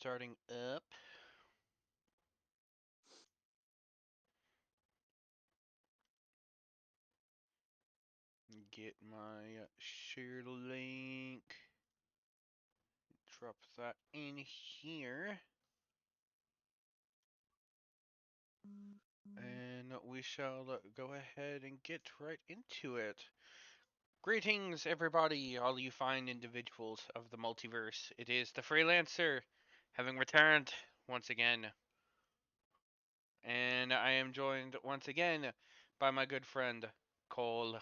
starting up. Get my share link. Drop that in here. And we shall go ahead and get right into it. Greetings, everybody, all you fine individuals of the multiverse. It is the Freelancer, having returned once again. And I am joined once again by my good friend, Cole.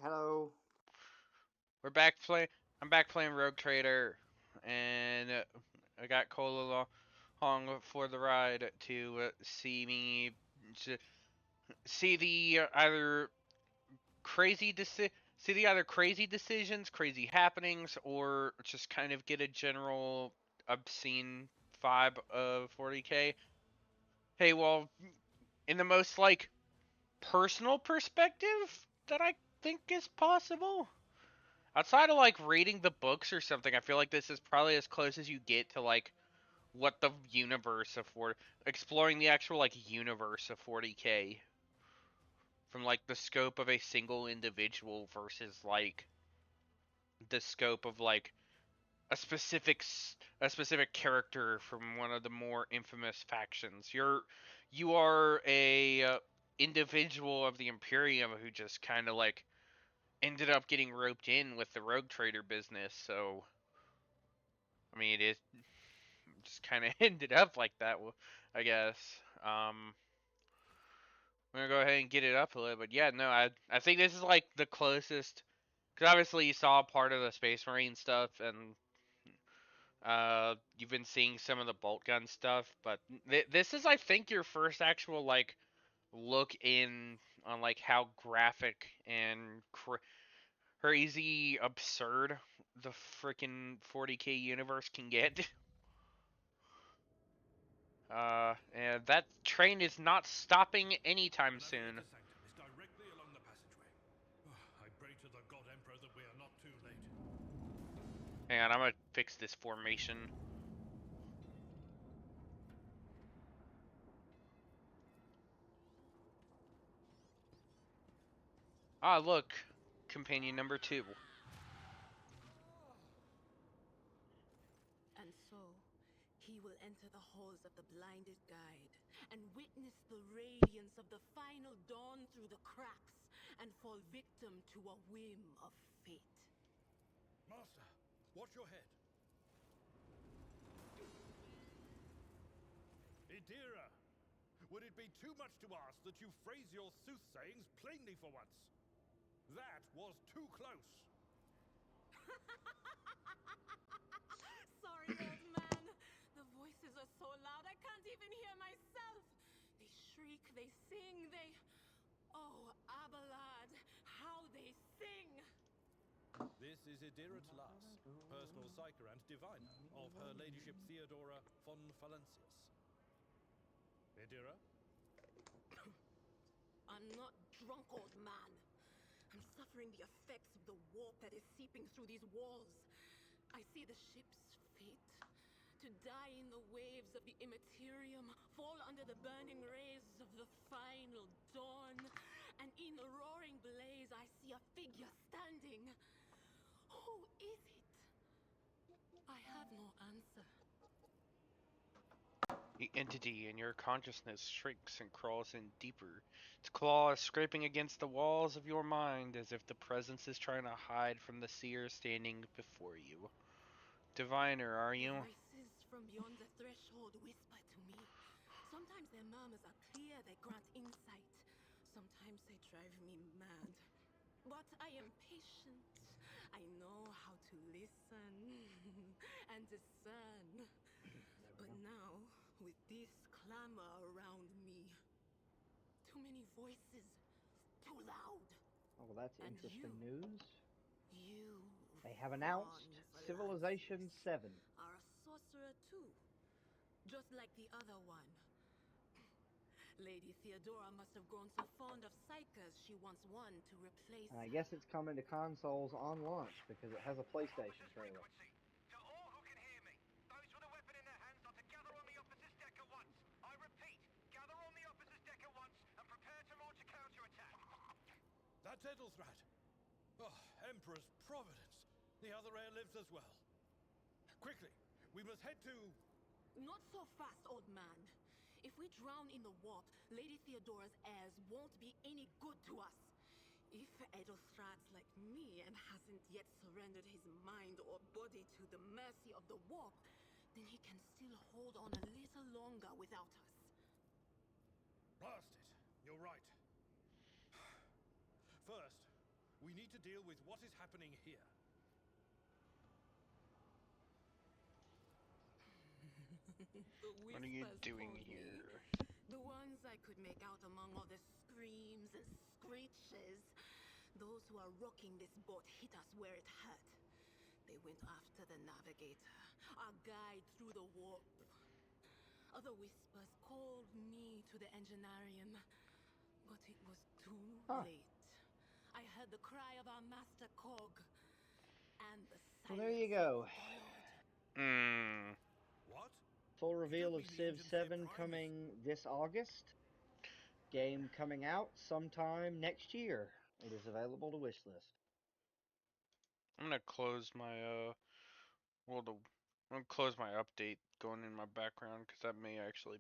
Hello. We're back playing. I'm back playing Rogue Trader, and I got Cole along for the ride to see me see the either crazy see the either crazy decisions, crazy happenings, or just kind of get a general obscene vibe of 40k. Hey, well, in the most like personal perspective that I think is possible. Outside of like reading the books or something, I feel like this is probably as close as you get to like what the universe of 40 exploring the actual like universe of 40k from like the scope of a single individual versus like the scope of like a specific character from one of the more infamous factions. You are a individual of the Imperium who just kind of like ended up getting roped in with the rogue trader business. So I mean, it just kind of ended up like that, I guess. I'm gonna go ahead and get it up a little, but yeah, no, I think this is like the closest, because obviously you saw part of the Space Marine stuff, and you've been seeing some of the bolt gun stuff, but this is, I think, your first actual like look in on like how graphic and crazy absurd the freaking 40k universe can get. And that train is not stopping anytime soon. The sanctum is directly along the passageway. I pray to the God Emperor that we are not too late. Hang on, I'm gonna fix this formation. Ah, look, companion number 2. And so, he will enter the halls of the blinded guide and witness the radiance of the final dawn through the cracks and fall victim to a whim of fate. Master, watch your head. Idira, would it be too much to ask that you phrase your soothsayings plainly for once? That was too close. Sorry, old man. The voices are so loud I can't even hear myself. They shriek, they sing, they... Oh, Abelard, how they sing! This is Idira Talas, personal psyker and diviner of Her Ladyship Theodora von Valancius. Idira? I'm not drunk, old man. I'm suffering the effects of the warp that is seeping through these walls. I see the ship's fate. To die in the waves of the immaterium, fall under the burning rays of the final dawn. And in the roaring blaze, I see a figure standing. Who is it? I have no answer. The entity in your consciousness shrinks and crawls in deeper, its claws scraping against the walls of your mind as if the presence is trying to hide from the seer standing before you. Diviner, are The you? voices from beyond the threshold whisper to me. Sometimes their murmurs are clear, they grant insight. Sometimes they drive me mad. But I am patient. I know how to listen and discern. But now, with this clamor around me, too many voices, too loud. Oh, well, that's And interesting you, news. you, They have announced Von Civilization Valancius, 7. are a sorcerer too, just like the other one. Lady Theodora must have grown so fond of psychers she wants one to replace And I her. guess it's coming to consoles on launch because it has a PlayStation trailer. That's Edelthrat. Oh, Emperor's Providence. The other heir lives as well. Quickly, we must head to... Not so fast, old man. If we drown in the warp, Lady Theodora's heirs won't be any good to us. If Edelthrat's like me and hasn't yet surrendered his mind or body to the mercy of the warp, then he can still hold on a little longer without us. Blast it. You're right. First, we need to deal with what is happening here. What are you Whispers doing told me. here? The ones I could make out among all the screams and screeches. Those who are rocking this boat hit us where it hurt. They went after the navigator, our guide through the warp. Other whispers called me to the enginarium, but it was too late. I heard the cry of our master Cog, and the silence Well, there you go. Hmm. What? Full reveal don't of mean Civ the engine 7 Primus. coming this August. Game coming out sometime next year. It is available to wishlist. I'm gonna close my I'm gonna close my update going in my background because that may actually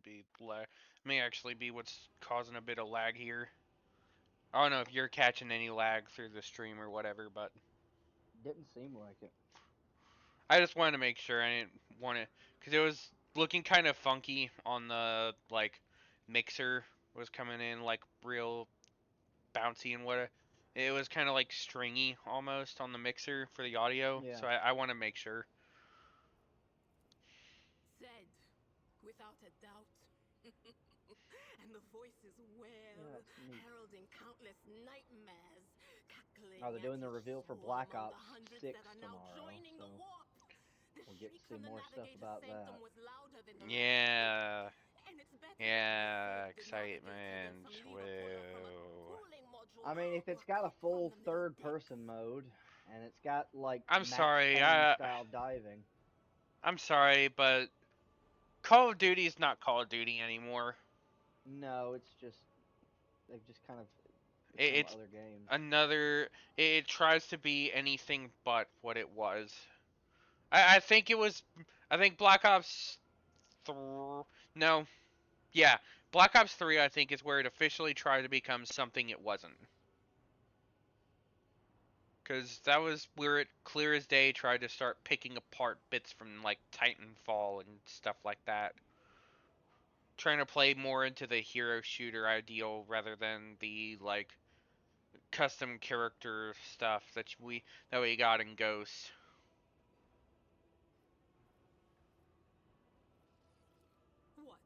be what's causing a bit of lag here. I don't know if you're catching any lag through the stream or whatever, but Didn't seem like it. I just wanted to make sure. I didn't want to, because it was looking kind of funky on the like mixer was coming in like real bouncy and what. It was kind of like stringy almost on the mixer for the audio, Yeah. so I want to make sure. Said, without a doubt. And the voices wail, Yeah, that's neat. heralding countless nightmares, cackling Oh, they're doing at the each reveal for swarm Black of the Ops hundreds 6 that are now tomorrow, joining the so warp. The we'll get to shriek see from the more stuff navigator's about sanctum that. was louder than the Yeah, rest. And it's better yeah, that we save the navigator than excitement. some lever puller from a Whoa. cooling module I mean, if or it's got a from full the middle third-person decks. mode, and it's got, like, I'm Max sorry. Payne-style diving. I'm sorry, but Call of Duty is not Call of Duty anymore. No, it's just... They've just kind of become It's other games. another. It tries to be anything but what it was. I think it was. I think Black Ops 3. No. Yeah. Black Ops 3, I think, is where it officially tried to become something it wasn't. Because that was where it, clear as day, tried to start picking apart bits from, like, Titanfall and stuff like that. Trying to play more into the hero shooter ideal rather than the, like, custom character stuff that we got in Ghost. What?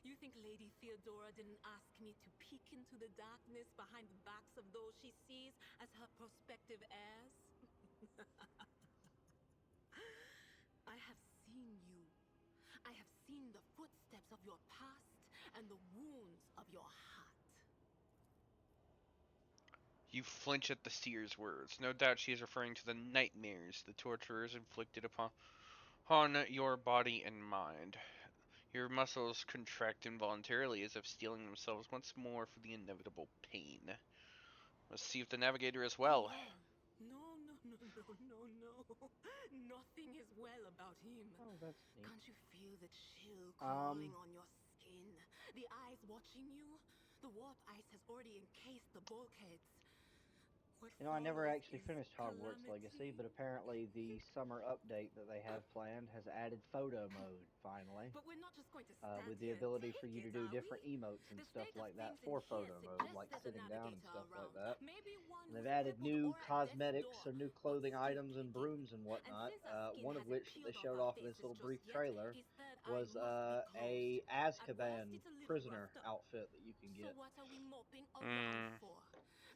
You think Lady Theodora didn't ask me to peek into the darkness behind the backs of those she sees as her prospective heirs? I have seen you. I have seen the footsteps of your past and the wounds of your heart. You flinch at the seer's words. No doubt she is referring to the nightmares the torturers inflicted upon your body and mind. Your muscles contract involuntarily as if steeling themselves once more for the inevitable pain. Must see if the navigator is well. No. Nothing is well about him. Oh, that's neat. Can't you feel the chill crawling on your skin? The eyes watching you? The warp ice has already encased the bulkheads. What You know, I never follows actually is finished Hogwarts Legacy, calamity. but apparently the summer update that they have planned has added photo mode, finally. But we're not just going to stand With the here and ability for take you to it, do are different we? emotes and The stuff state of like that things in for here photo mode, suggests like there's a sitting down and navigator stuff like around. that. Maybe one And they've who's added crippled new or at death's cosmetics door. or new But clothing still items and kicking. brooms and And whatnot. since our skin One of hasn't which they peeled off showed our off in this faces little just brief yet, trailer his third eye was must be a closed. At Azkaban worst, it's a little prisoner roughed up. outfit that you can So get. what are we moping around Mm. for?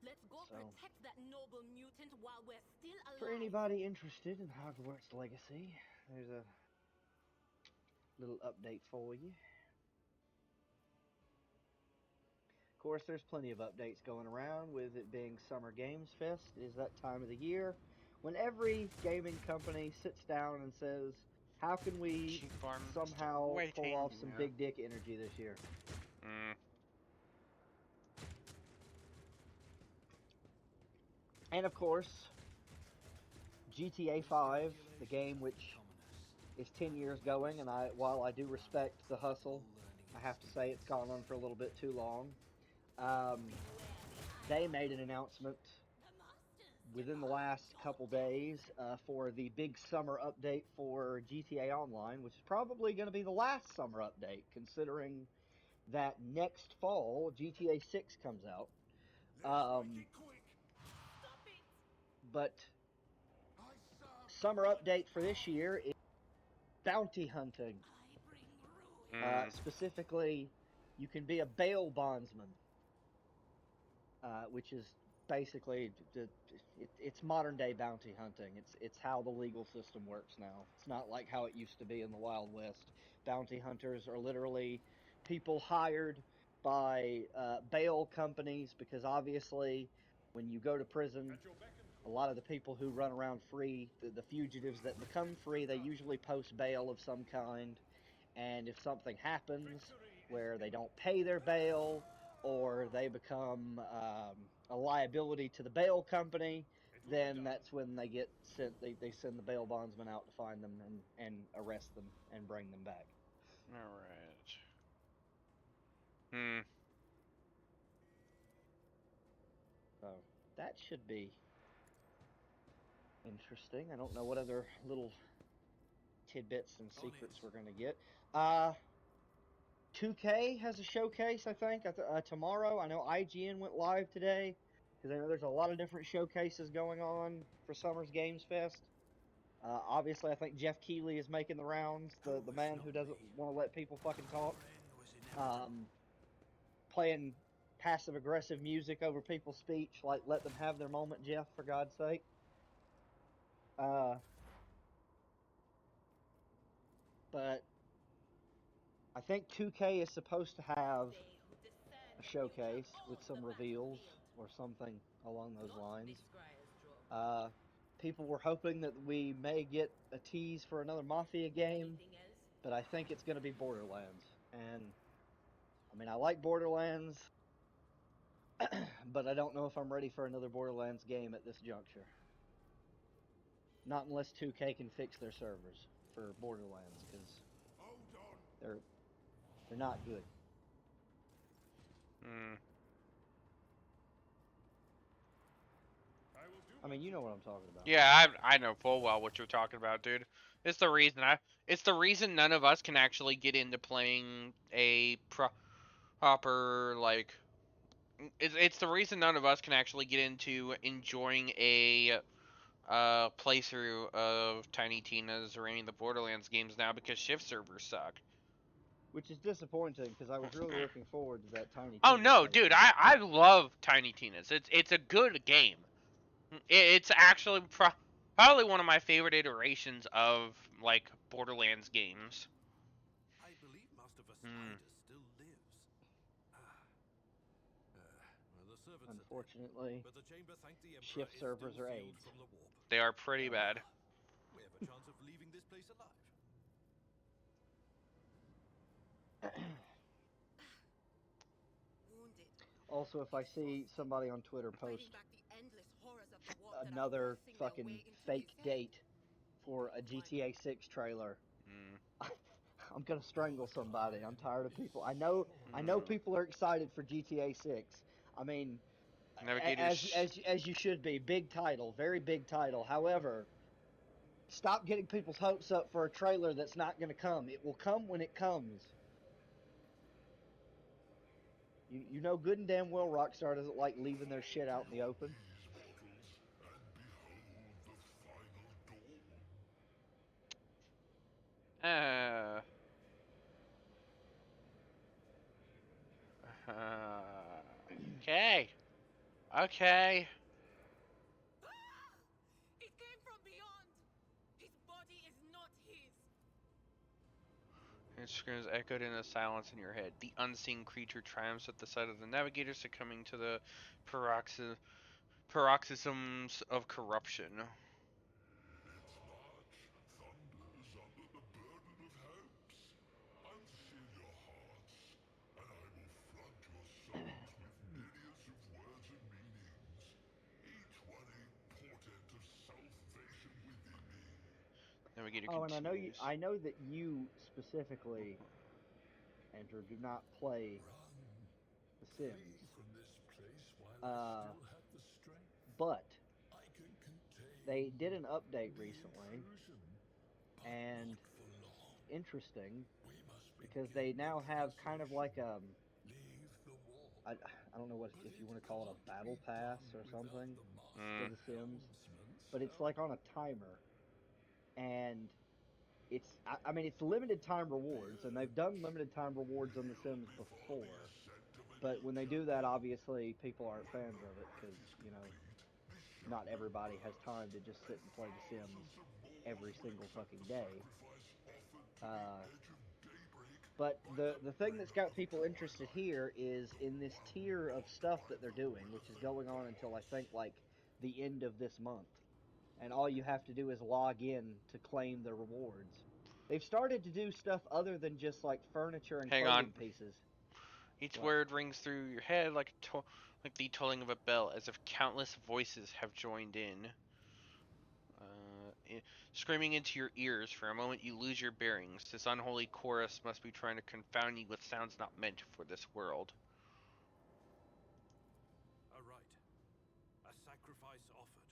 Let's go So, protect that noble mutant while we're still alive. for anybody interested in Hogwarts Legacy, there's a little update for you. Of course, there's plenty of updates going around, with it being Summer Games Fest. It is that time of the year when every gaming company sits down and says, how can we Keep on somehow pull waiting. off some big dick energy this year? Mm. And of course, GTA 5, the game which is 10 years going, and while I do respect the hustle, I have to say it's gone on for a little bit too long. They made an announcement within the last couple days for the big summer update for GTA Online, which is probably going to be the last summer update, considering that next fall GTA 6 comes out. But summer update for this year is bounty hunting. Specifically, you can be a bail bondsman, which is basically it's modern day bounty hunting. It's how the legal system works now. It's not like how it used to be in the Wild West. Bounty hunters are literally people hired by bail companies, because obviously when you go to prison, a lot of the people who run around free, the fugitives that become free, they usually post bail of some kind. And if something happens where they don't pay their bail, or they become a liability to the bail company, then that's when they get sent. They send the bail bondsman out to find them and arrest them and bring them back. All right. Hmm. So that should be interesting. I don't know what other little tidbits and secrets we're gonna get. 2K has a showcase, I think, tomorrow. I know IGN went live today, because I know there's a lot of different showcases going on for Summer's Games Fest. Obviously, I think Jeff Keighley is making the rounds, the man who doesn't want to let people fucking talk. Playing passive-aggressive music over people's speech, like, let them have their moment, Jeff, for God's sake. But I think 2K is supposed to have a showcase with some reveals or something along those lines. People were hoping that we may get a tease for another Mafia game, but I think it's going to be Borderlands. And I mean, I like Borderlands, but I don't know if I'm ready for another Borderlands game at this juncture. Not unless 2K can fix their servers for Borderlands, because they're not good. I mean, you know what I'm talking about. Yeah, I know full well what you're talking about, dude. It's the reason none of us can actually get into playing a proper, like, it's the reason none of us can actually get into enjoying a playthrough of Tiny Tina's or any of the Borderlands games now, because shift servers suck. Which is disappointing, because I was really looking forward to that Tiny Tina. Oh no, dude, I love Tiny Tina's. It's a good game. It's actually probably one of my favorite iterations of, like, Borderlands games. I believe Master Versailles still lives. The servants Unfortunately, but the chamber thanked the Emperor shift servers are AIDS. from the warp. They are pretty bad. We have a chance of leaving this place alive. Also, if I see somebody on Twitter post another fucking fake date for a GTA 6 trailer, I'm gonna strangle somebody. I'm tired of people. I know people are excited for GTA 6. I mean, as you should be. Big title, very big title. However, stop getting people's hopes up for a trailer that's not gonna come. It will come when it comes. You know good and damn well Rockstar doesn't like leaving their shit out in the open. Okay. Okay. It came from beyond. His body is not his. It screams echoed in the silence in your head. The unseen creature triumphs at the sight of the navigator, succumbing to the paroxysms of corruption. Navigator Oh, and continues. I know that you specifically, Andrew, do not play The Sims. But they did an update recently, and interesting because they now have kind of like I don't know what if you want to call it a battle pass or something for Mm. The Sims, but it's like on a timer, and I mean it's limited time rewards, and they've done limited time rewards on The Sims before, but when they do that, obviously people aren't fans of it because not everybody has time to just sit and play The Sims every single fucking day. Uh, But the thing that's got people interested here is in this tier of stuff that they're doing, which is going on until I think like the end of this month. And all you have to do is log in to claim the rewards. They've started to do stuff other than just like furniture and Hang on. clothing pieces. Each What? word rings through your head like the tolling of a bell, as if countless voices have joined in. Screaming into your ears. For a moment you lose your bearings. This unholy chorus must be trying to confound you with sounds not meant for this world. A rite. A sacrifice offered.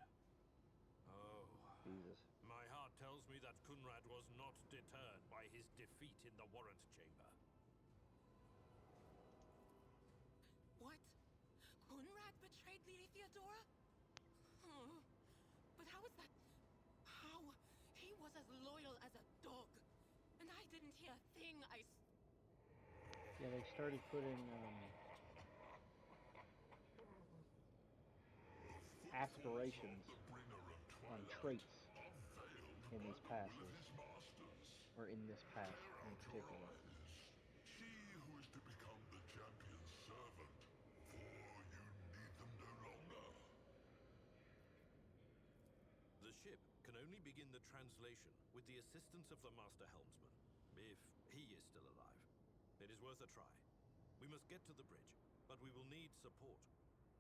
Oh, Jesus. my heart tells me that Kunrad was not deterred by his defeat in the warrant chamber. What? Kunrad betrayed Lady Theodora? Oh, but how is that? How? He was as loyal as a dog. And I didn't hear a thing. Yeah, they started putting aspirations on traits in these passes, or in this pass in particular. The ship can only begin the translation with the assistance of the Master Helmsman, if he is still alive. It is worth a try. We must get to the bridge, but we will need support.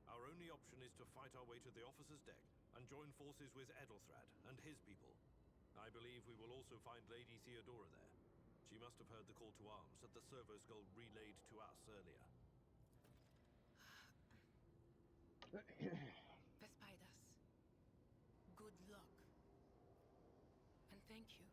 Our only option is to fight our way to the officer's deck and join forces with Edelthrad and his people. I believe we will also find Lady Theodora there. She must have heard the call to arms that the servo skull relayed to us earlier. Vespidas. Good luck. And thank you.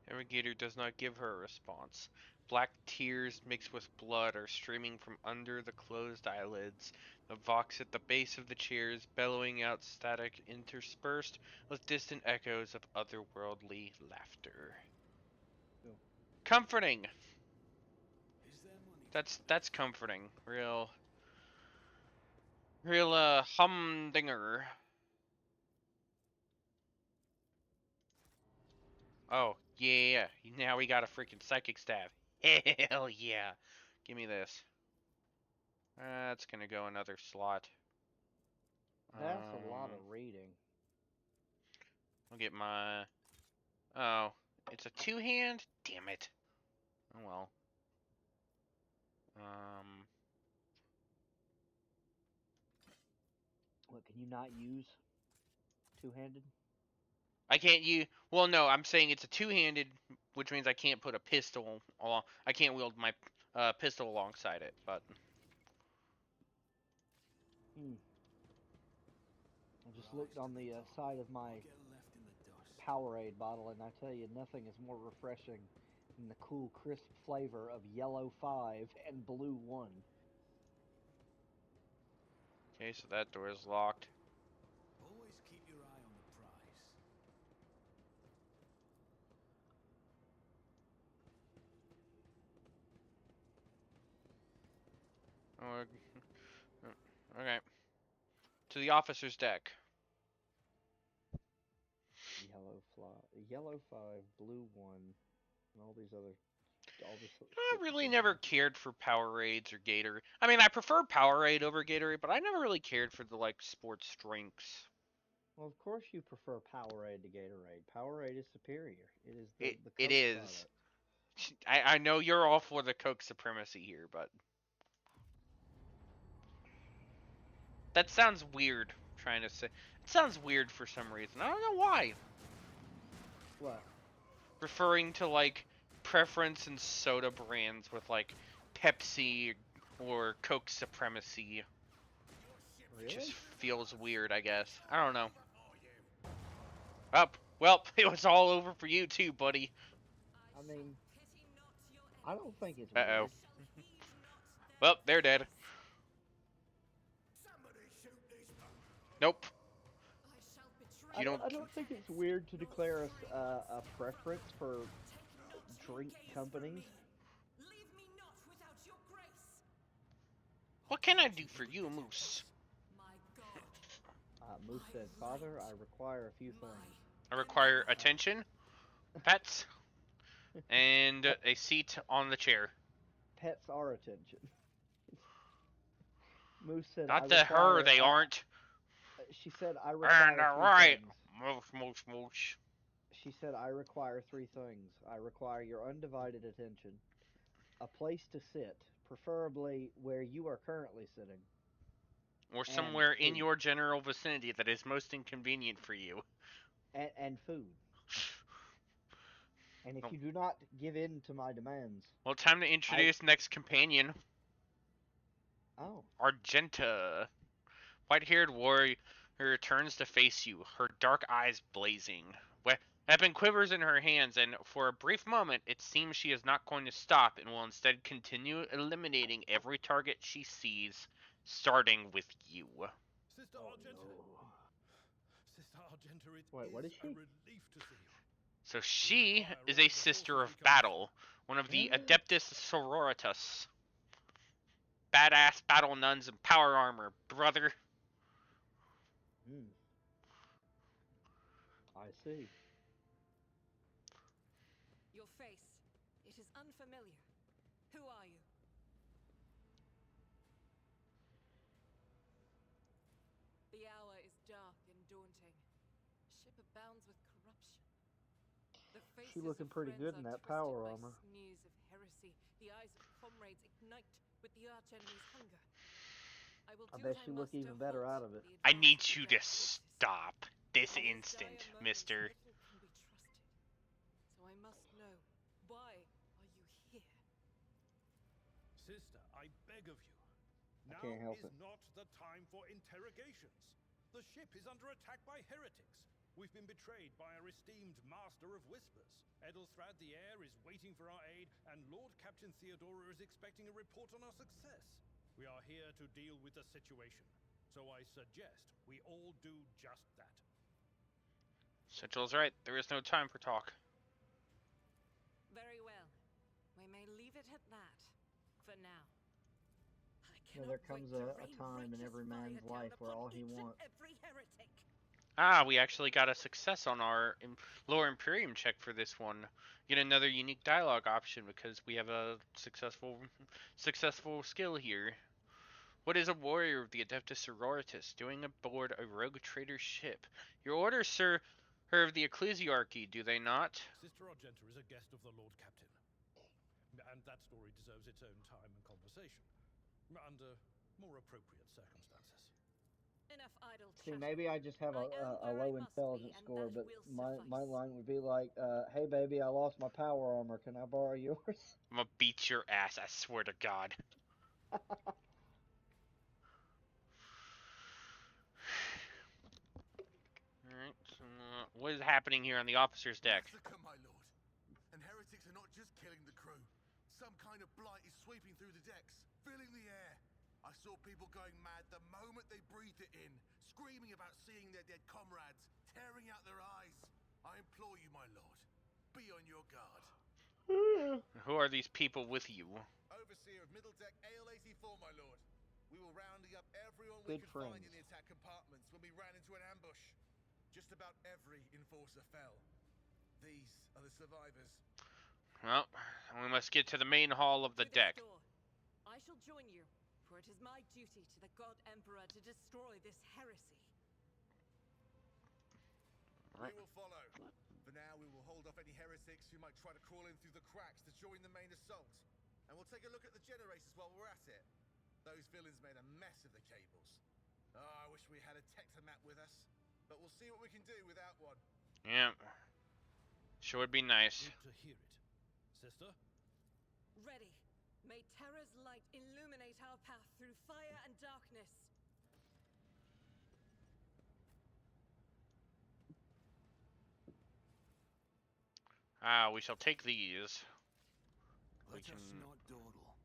Navigator does not give her a response. Black tears mixed with blood are streaming from under the closed eyelids. The vox at the base of the chairs bellowing out static interspersed with distant echoes of otherworldly laughter. Cool. Comforting. That's comforting. Real humdinger. Oh, yeah. Now we got a freaking psychic staff. Hell yeah. Give me this. That's gonna go another slot. That's a lot of reading. I'll get my... Oh, it's a two-hand? Damn it. Oh well. What, can you not use two-handed? I can't use... Well, no, I'm saying it's a two-handed, which means I can't put a pistol along... I can't wield my pistol alongside it, but... I just looked on the side of my Powerade bottle, and I tell you, nothing is more refreshing than the cool, crisp flavor of Yellow 5 and Blue 1. Okay, so that door is locked. Always keep your eye on the prize. Okay. To the officer's deck. Yellow 5, Blue 1, and all this I shit that really they never have. cared for Powerades or Gatorade. I mean, I prefer Powerade over Gatorade, but I never really cared for the, like, sports drinks. Well, of course you prefer Powerade to Gatorade. Powerade is superior. It is the It Coke is. product. I know you're all for the Coke supremacy here, but... That sounds weird, trying to say. It sounds weird for some reason. I don't know why. What? Referring to like preference in soda brands with like Pepsi or Coke supremacy. Really? Just feels weird, I guess. I don't know. Up. Well, it was all over for you too, buddy. I mean, I don't think it's Uh-oh. weird. Well, they're dead. Nope. You don't. I don't think it's weird to declare a preference for drink companies. What can I do for you, Moose? Moose said, "Father, I require a few things." I require attention, pets, and a seat on the chair. Pets are attention. Moose said, "I Not to her, require." they aren't. She said, "I And require three right. things." Moosh. She said, "I require three things. I require your undivided attention, a place to sit, preferably where you are currently sitting, Or and somewhere in food. your general vicinity that is most inconvenient for you. And food. And if Oh. you do not give in to my demands, Well, time to introduce next companion. oh, Argenta. White-haired warrior turns to face you, her dark eyes blazing. Weapon quivers in her hands, and for a brief moment, it seems she is not going to stop and will instead continue eliminating every target she sees, starting with you. Sister Argenta. no. Sister Argenta, it Wait, what is a she? relief to see you. So she is a sister of battle, one of the Adeptus Sororitas. Badass battle nuns in power armor, brother. I see. Your face. It is unfamiliar. Who are you? The hour is dark and daunting. Ship abounds with corruption. The faces She looking of pretty friends good in are that twisted power by armor. sneers of heresy. The eyes of comrades ignite with the archenemy's hunger. I will I do bet what she must look to even better halt out of it. the I advance need of the you to dark forces. stop this In these instant, dire moments, mister. little can be trusted. So I must know, why are you here? Sister, I beg of you. Now can't help is it. not the time for interrogations. The ship is under attack by heretics. We've been betrayed by our esteemed Master of Whispers. Edelthrad the Heir is waiting for our aid, and Lord Captain Theodora is expecting a report on our success. We are here to deal with the situation, so I suggest we all do just that. Central's right. There is no time for talk. Very well. We may leave it at that. For now. You know, there comes a time in every man's life where all he wants. Ah, we actually got a success on our Lower Imperium check for this one. Get another unique dialogue option because we have a successful skill here. What is a warrior of the Adeptus Sororitas doing aboard a rogue trader ship? Your orders, sir, her of the Ecclesiarchy, do they not? Sister Argenta is a guest of the Lord Captain. And that story deserves its own time and conversation. Under more appropriate circumstances. Enough idle See, chatter. maybe I just have I am a where I low must intelligence be, and score, that but will my suffice. line would be like, "Hey baby, I lost my power armor. Can I borrow yours?" I'm gonna beat your ass, I swear to God. Alright, so, what is happening here on the officer's deck? Massacre, my lord. And heretics are not just killing the crew. Some kind of blight is sweeping through the decks, filling the air. I saw people going mad the moment they breathed it in, screaming about seeing their dead comrades, tearing out their eyes. I implore you, my lord, be on your guard. Who are these people with you? Overseer of Middle Deck AL-84, my lord. We were rounding up everyone we Good could friends. find in the attack compartments when we ran into an ambush. Just about every enforcer fell. These are the survivors. Well, we must get to the main hall of the Through this deck. door. I shall join you, for it is my duty to the God Emperor to destroy this heresy. We will follow. For now, we will hold off any heretics who might try to crawl in through the cracks to join the main assault. And we'll take a look at the generators while we're at it. Those villains made a mess of the cables. Oh, I wish we had a Tectomat with us. But we'll see what we can do without one. Yeah. Sure would be nice. Good to hear it. Sister? Ready. May Terra's light illuminate our path through fire and darkness. Ah, we shall take these. We Let can... us not dawdle.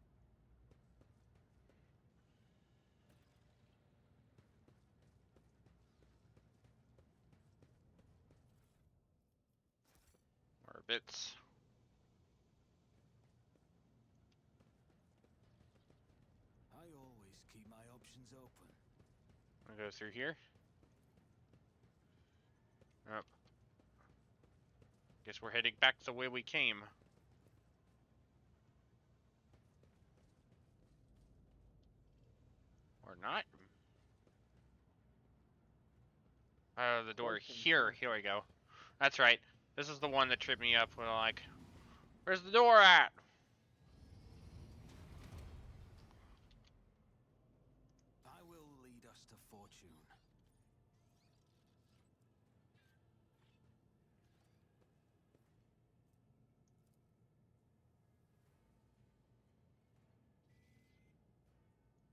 More bits. I always keep my options open. I'll go through here. Oh. Guess we're heading back the way we came. Or not. The door here. Here we go. That's right. This is the one that tripped me up when I'm like, where's the door at? I will lead us to fortune.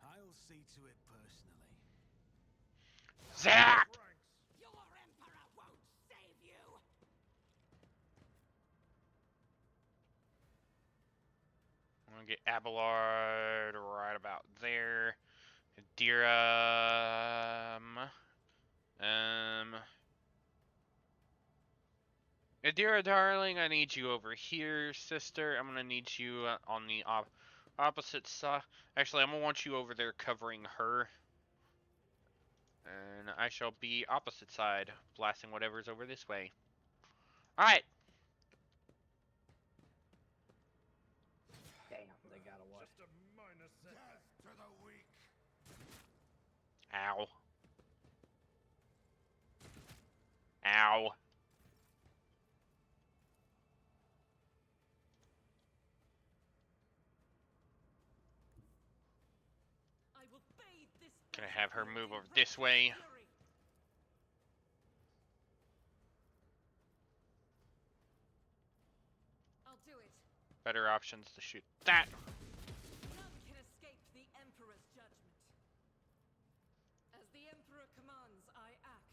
I'll see to it personally. Zap! Your Emperor won't save you! I'm gonna get Abelard right about there. Adira, Adira, darling, I need you over here, sister. I'm gonna need you on the opposite side. Actually, I'm gonna want you over there covering her. And I shall be opposite side, blasting whatever's over this way. Alright. Damn, they got away. Just a minor setback. Death to the weak. Ow. Ow. I will bathe this Gonna have her battlefield move in over this way. fury. I'll do it. Better options to shoot that. None can escape the Emperor's judgment. As the Emperor commands, I act.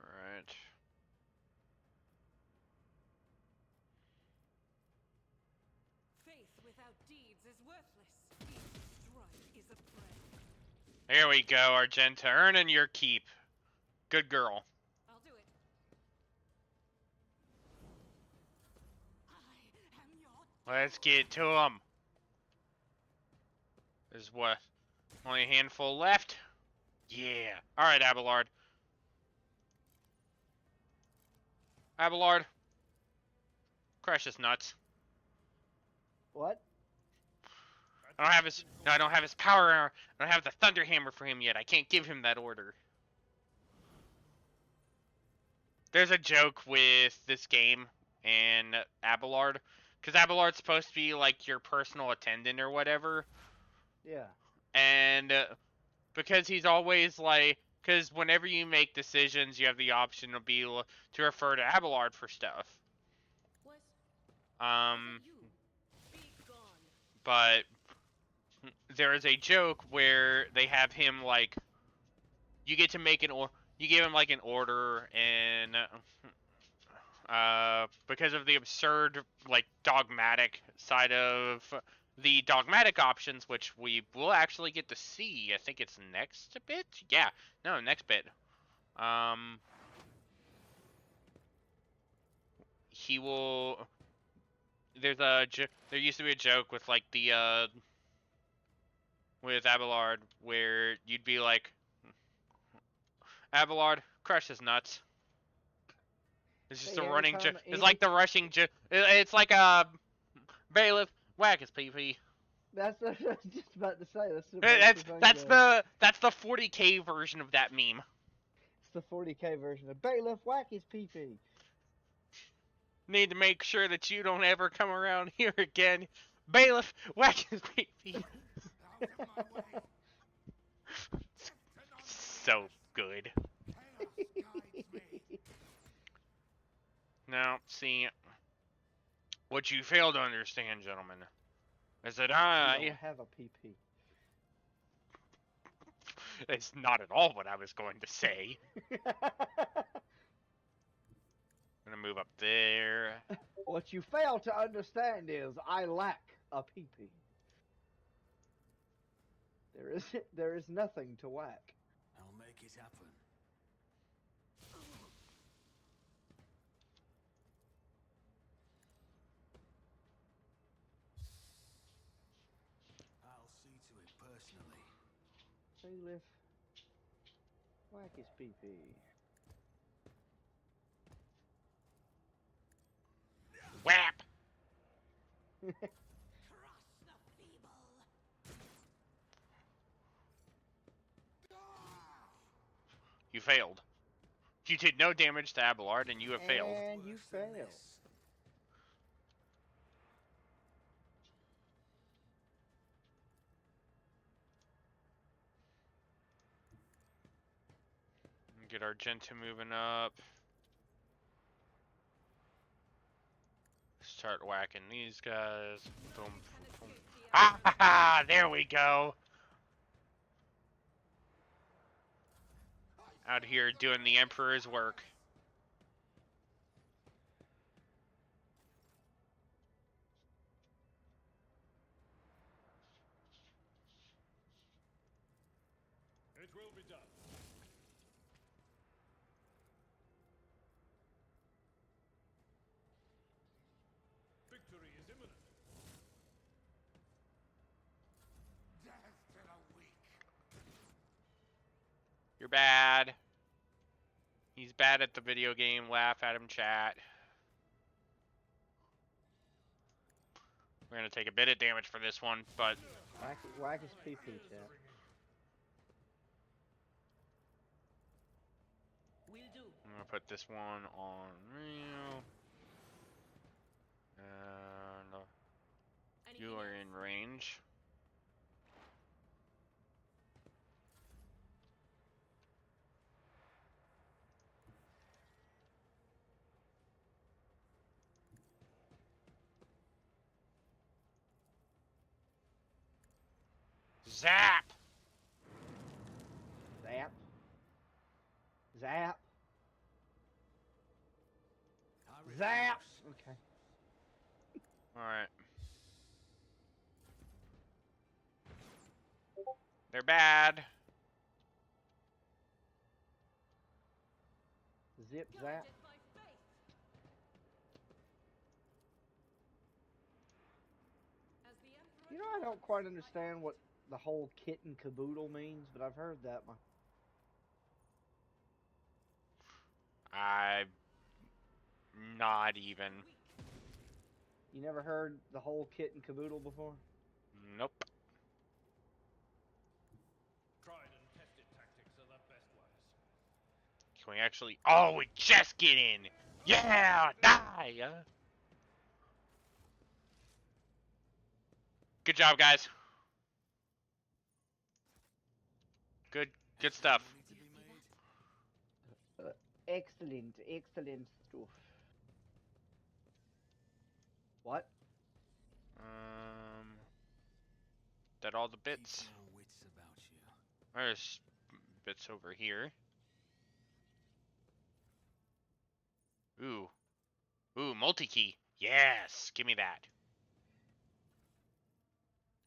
Alright. Faith without deeds is worthless. Each strike is a prayer. There we go, Argenta. Earning your keep. Good girl. I'll do it. I am your Let's get to him. There's what? Only a handful left? Yeah. Alright, Abelard. Abelard. Crush his nuts. What? I don't have his. No, I don't have his power. I don't have the thunder hammer for him yet. I can't give him that order. There's a joke with this game and Abelard, because Abelard's supposed to be like your personal attendant or whatever. Yeah. And because he's always like, because whenever you make decisions, you have the option to to refer to Abelard for stuff. Was Um, you? Be gone. but there is a joke where they have him like, you get to make you give him like an order, and because of the absurd like dogmatic side of the dogmatic options, which we will actually get to see. I think it's next bit. Yeah, no, next bit. He will. There used to be a joke with like the with Abelard where you'd be like, Abelard, crush his nuts. It's just Hey, a every running time It's like the rushing It's like a bailiff whack his pee. That's what I was just about to say. That's the That's the 40K version of that meme. It's the 40K version of bailiff whack his pee-pee. Need to make sure that you don't ever come around here again. Bailiff whack his pee. Out of my way. See, what you fail to understand, gentlemen, is that You I... don't have a PP. It's not at all what I was going to say. I'm gonna move up there. What you fail to understand is I lack a PP. There is nothing to whack. I'll make it happen. I'll see to it personally. Bailiff, whack his PP. Whap! Crush the feeble. You failed. You did no damage to Abelard, and you have failed. And you Worse than failed. this. Get Argenta moving up. Start whacking these guys. Boom, boom, boom. Ah, ha, ha, there we go. Out here doing the Emperor's work. It will be done. Victory is imminent. Death to the weak. You're bad. He's bad at the video game. Laugh at him, chat. We're gonna take a bit of damage for this one, but Whack his PP, chat. Will do. I'm gonna put this one on real. And you are in range. Zap! Zap. Zap. I Zap. refuse. Okay. Alright. They're bad. Zip zap. Guided by faith. As the Emperor You know, I don't quite understand what the whole kit and caboodle means, but I've heard that. I'm not even. You never heard the whole kit and caboodle before? Nope. Tried and tested tactics are the best ones. Can we actually... Oh, we just get in! Yeah! Die! Good job, guys. Good stuff. Money to be made. Excellent, excellent stuff. What? That all the bits? Keep your wits about you. There's bits over here. Ooh. Ooh, multi-key. Yes! Give me that.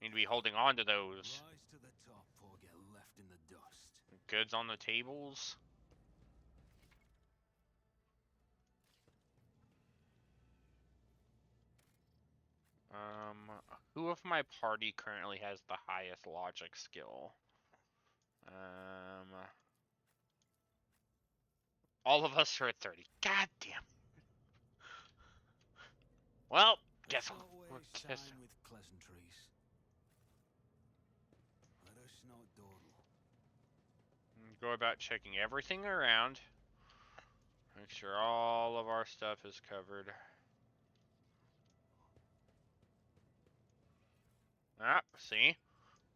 Need to be holding on to those. Rise to the top or get left in the dust. Goods on the tables. Who of my party currently has the highest logic skill? All of us are at 30. God damn. Well, guess Let's what? always Guess. sign with pleasantries. Let us not dawdle. Go about checking everything around. Make sure all of our stuff is covered. Ah, see?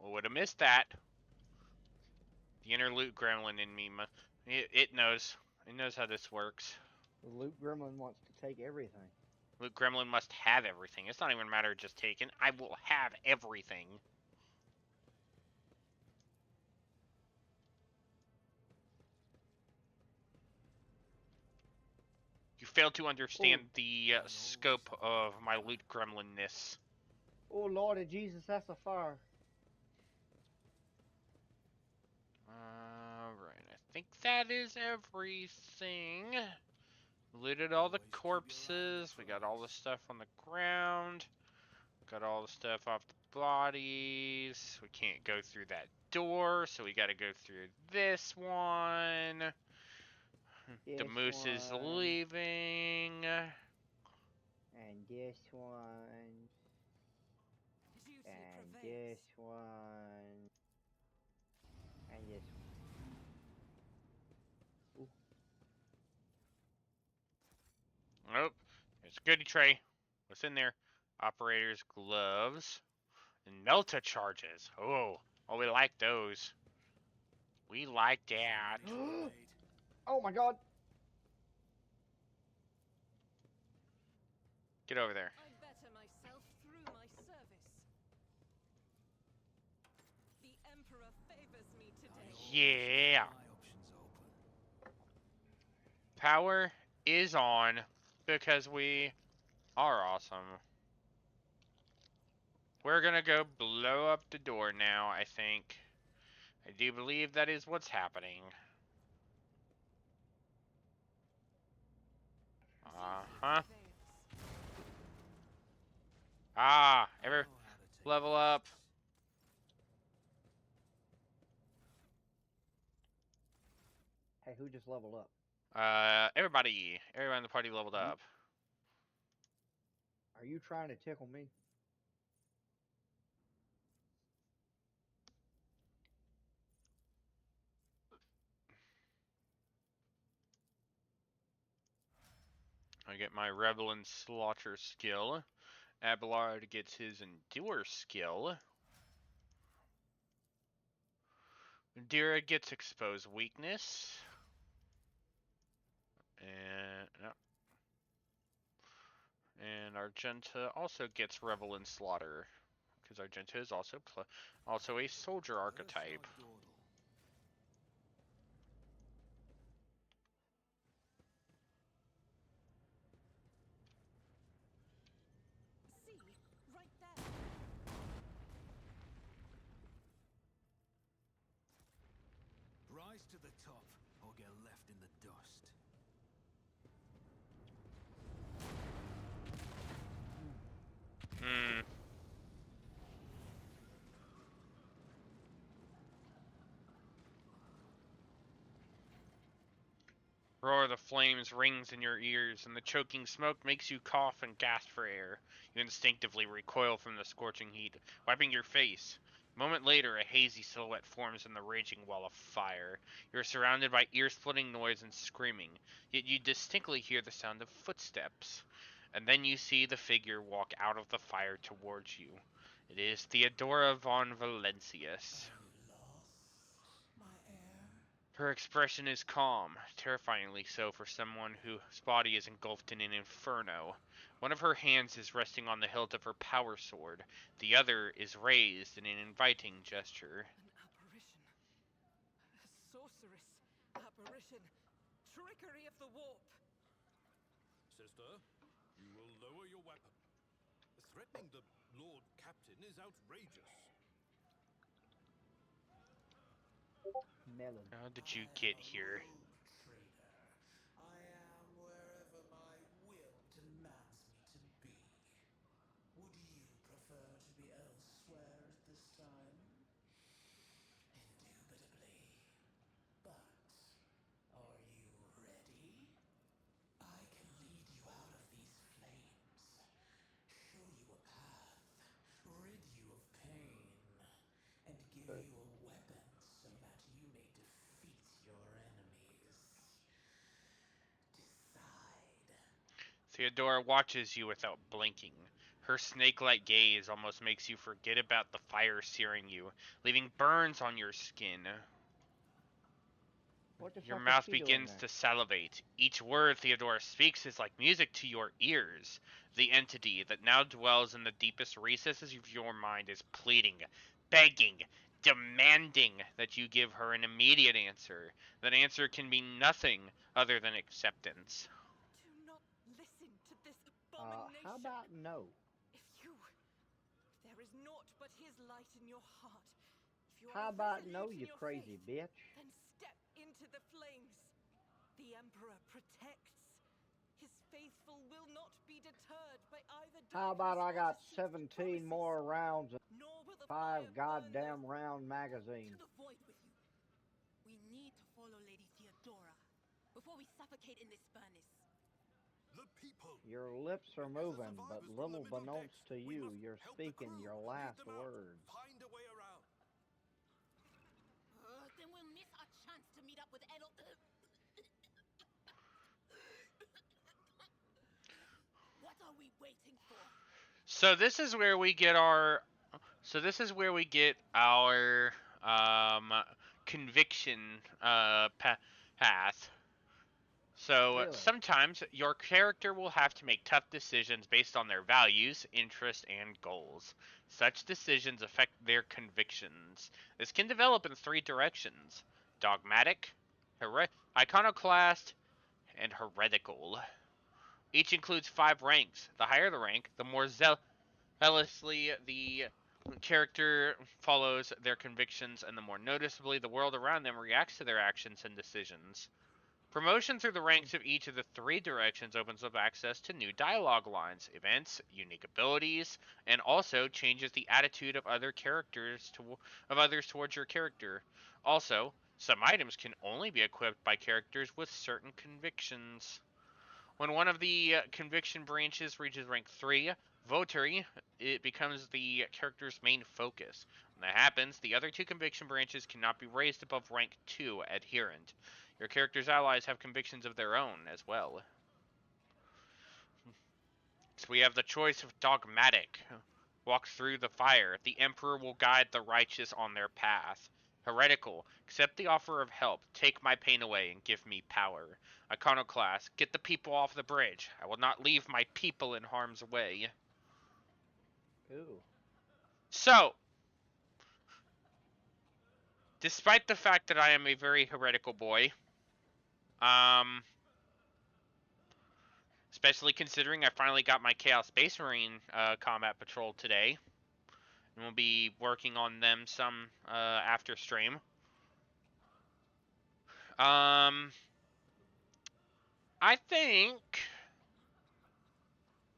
We would have missed that. The inner loot gremlin in me, it knows. It knows how this works. The loot gremlin wants to take everything. Luke Gremlin must have everything. It's not even a matter of just taking. I will have everything. You fail to understand the scope of my Loot Gremlin-ness. Oh, Lord of Jesus, that's a fire. Alright, I think that is everything. Looted all the corpses. We got all the stuff on the ground. Got all the stuff off the bodies. We can't go through that door, so we gotta go through this one. The moose is leaving. And this one. Duty And prevails. this one. And this one. Oh, there's a goodie tray. What's in there? Operator's gloves. And Melta charges. Oh, we like those. We like that. Oh my god! Get over there. I better myself through my service. The Emperor favors me today. Yeah. Power is on because we are awesome. We're gonna go blow up the door now, I think. I do believe that is what's happening. Uh-huh. Ah, level up. Hey, who just leveled up? Everybody in the party leveled up. Are you trying to tickle me? I get my Rebel and Slaughter skill. Abelard gets his Endure skill. Dira gets Expose Weakness. And Argenta also gets Revel and Slaughter, because Argenta is also a soldier archetype. See, right there. Rise to the top, or get left in the dust. Hmm. Roar of the flames rings in your ears, and the choking smoke makes you cough and gasp for air. You instinctively recoil from the scorching heat, wiping your face. A moment later, a hazy silhouette forms in the raging wall of fire. You're surrounded by ear-splitting noise and screaming, yet you distinctly hear the sound of footsteps. And then you see the figure walk out of the fire towards you. It is Theodora von Valancius. Her expression is calm, terrifyingly so for someone whose body is engulfed in an inferno. One of her hands is resting on the hilt of her power sword. The other is raised in an inviting gesture. An apparition. A sorceress. Apparition. Trickery of the warp. Sister, you will lower your weapon. Threatening the Lord Captain is outrageous. Melon. How did you get here? I am wherever my will demands me to be. Would you prefer to be elsewhere at this time? Indubitably. But are you ready? I can lead you out of these flames, show you a path, rid you of pain, and give you a weapon so that you may defeat your enemies. Decide. Theodora watches you without blinking. Her snake-like gaze almost makes you forget about the fire searing you, leaving burns on your skin. What the Your fuck is mouth she doing begins there? to salivate. Each word Theodora speaks is like music to your ears. The entity that now dwells in the deepest recesses of your mind is pleading, begging, demanding that you give her an immediate answer. That answer can be nothing other than acceptance. Do not listen to this abomination. How about no? If there is naught but his light in your heart, if you How are about resolute no, in you your crazy faith, bitch? then step into the flames. The Emperor protects. His faithful will not be deterred by either How darkness about I or got deceitful 17 promises, more rounds and nor will the 5 fire burn goddamn low. round To magazine? the void with you. We need to follow Lady Theodora before we suffocate in this furnace. The people. Your lips are As the moving, but survivors from little the middle beknownst decks, to we you, must you're help the speaking crew, your lead last them out, words. find a way around. Then we'll miss our chance to meet up with Edel. What are we waiting for? So this is where we get our um conviction path. So Really? sometimes your character will have to make tough decisions based on their values, interests, and goals. Such decisions affect their convictions. This can develop in three directions: dogmatic, iconoclast, and heretical. Each includes 5 ranks. The higher the rank, the more zealously the character follows their convictions, and the more noticeably the world around them reacts to their actions and decisions. Promotion through the ranks of each of the 3 directions opens up access to new dialogue lines, events, unique abilities, and also changes the attitude of others towards your character. Also, some items can only be equipped by characters with certain convictions. When one of the conviction branches reaches rank 3, votary, it becomes the character's main focus. When that happens, the other 2 conviction branches cannot be raised above rank 2, adherent. Your character's allies have convictions of their own as well. So we have the choice of dogmatic. Walk through the fire. The Emperor will guide the righteous on their path. Heretical. Accept the offer of help. Take my pain away and give me power. Iconoclast. Get the people off the bridge. I will not leave my people in harm's way. Ooh. So, despite the fact that I am a very heretical boy, um, especially considering I finally got my Chaos Space Marine combat patrol today, and we'll be working on them some after stream. I think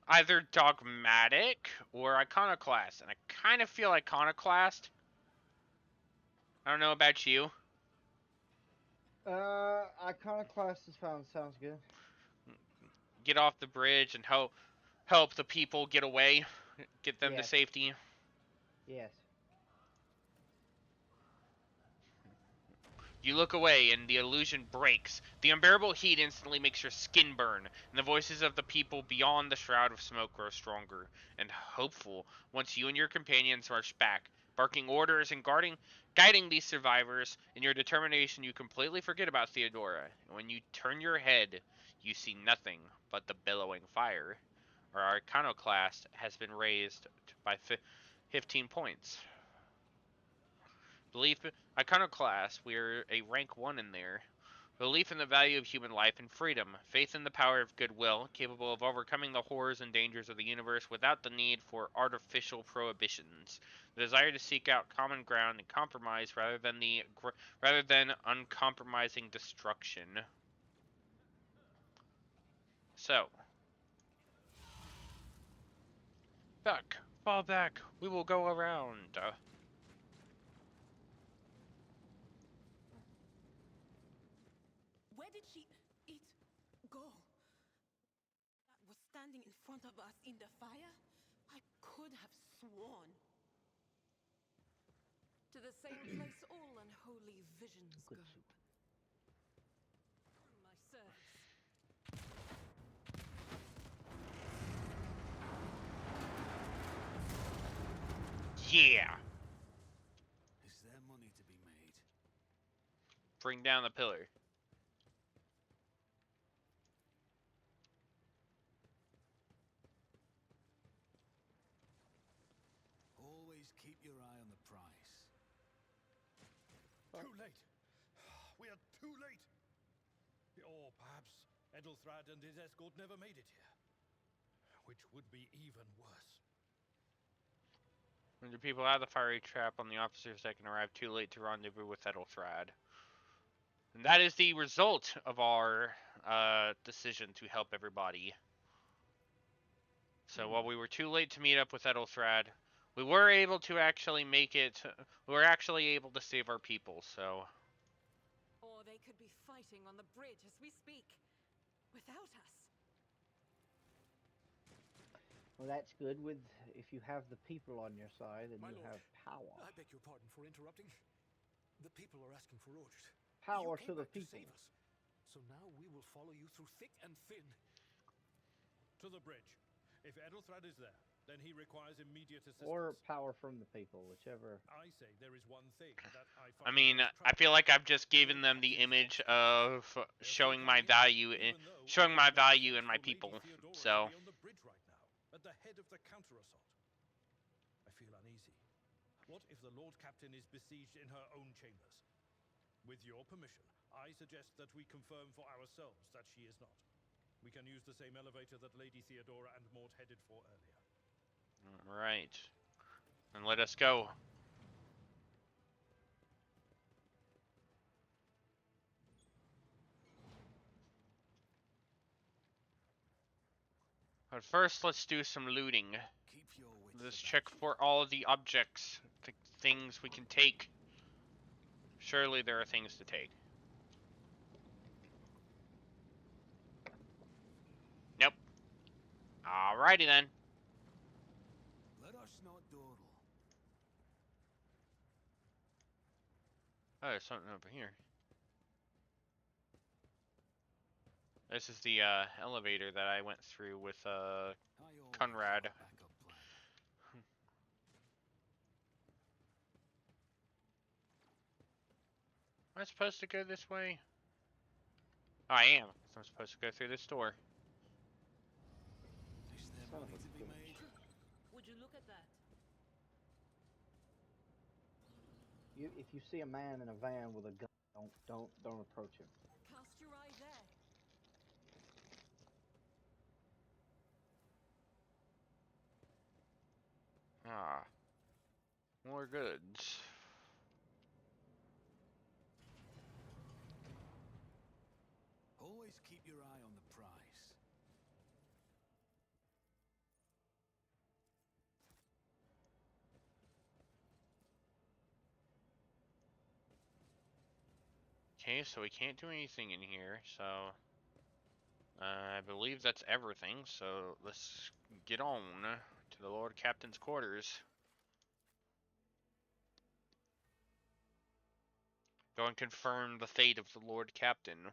either dogmatic or iconoclast, and I kind of feel iconoclast. I don't know about you. Iconoclast sounds good. Get off the bridge and help the people get away, get them to Yes. safety. Yes. You look away and the illusion breaks. The unbearable heat instantly makes your skin burn, and the voices of the people beyond the shroud of smoke grow stronger and hopeful once you and your companions march back, barking orders and guiding these survivors. In your determination, you completely forget about Theodora, and when you turn your head, you see nothing but the billowing fire. Our iconoclast has been raised by 15 points. Belief iconoclast, we're a rank 1 in there. Belief in the value of human life and freedom. Faith in the power of goodwill, capable of overcoming the horrors and dangers of the universe without the need for artificial prohibitions. The desire to seek out common ground and compromise rather than uncompromising destruction. So, fall back. We will go around. Where did it go? That was standing in front of us in the fire? I could have sworn. To the same place all unholy visions Good go. soup. My service. Yeah. Is there money to be made? Bring down the pillar. are too late. Or perhaps Edelthrad and his escort never made it here. Which would be even worse. When the people out of the fiery trap on the officer's deck and arrive too late to rendezvous with Edelthrad. And that is the result of our decision to help everybody. So while we were too late to meet up with Edelthrad, we were able to actually make it. We were actually able to save our people, so. Or they could be fighting on the bridge as we speak, without us. Well, that's good. With if you have the people on your side, then My you lord, have power. I beg your pardon for interrupting. The people are asking for orders. Power You to came the back to people. save us. So now we will follow you through thick and thin. To the bridge. If Edelthrad is there, then he requires immediate assistance. Or power from the people, whichever. I say there is one thing that I find. I mean, I feel like I've just given them the image of showing my value in my people. So. On the bridge right now, at the head of the counter assault. I feel uneasy. What if the Lord Captain is besieged in her own chambers? With your permission, I suggest that we confirm for ourselves that she is not. We can use the same elevator that Lady Theodora and Mort headed for earlier. Alright. Then let us go. But first, let's do some looting. Keep your wits Let's about check you. for all of the objects, the things we can take. Surely there are things to take. Nope. Alrighty then. Let us not dawdle. Oh, there's something over here. This is the elevator that I went through with I always Conrad. have a backup plan. Am I supposed to go this way? Oh, I am. I'm supposed to go through this door. Is there Son of money a to be bitch. made? Would you look at that? If you see a man in a van with a gun, don't approach him. Cast your eye there. Ah. More goods. Always keep your eye on the prize. Okay, so we can't do anything in here, so I believe that's everything, so let's get on to the Lord Captain's quarters. Go and confirm the fate of the Lord Captain.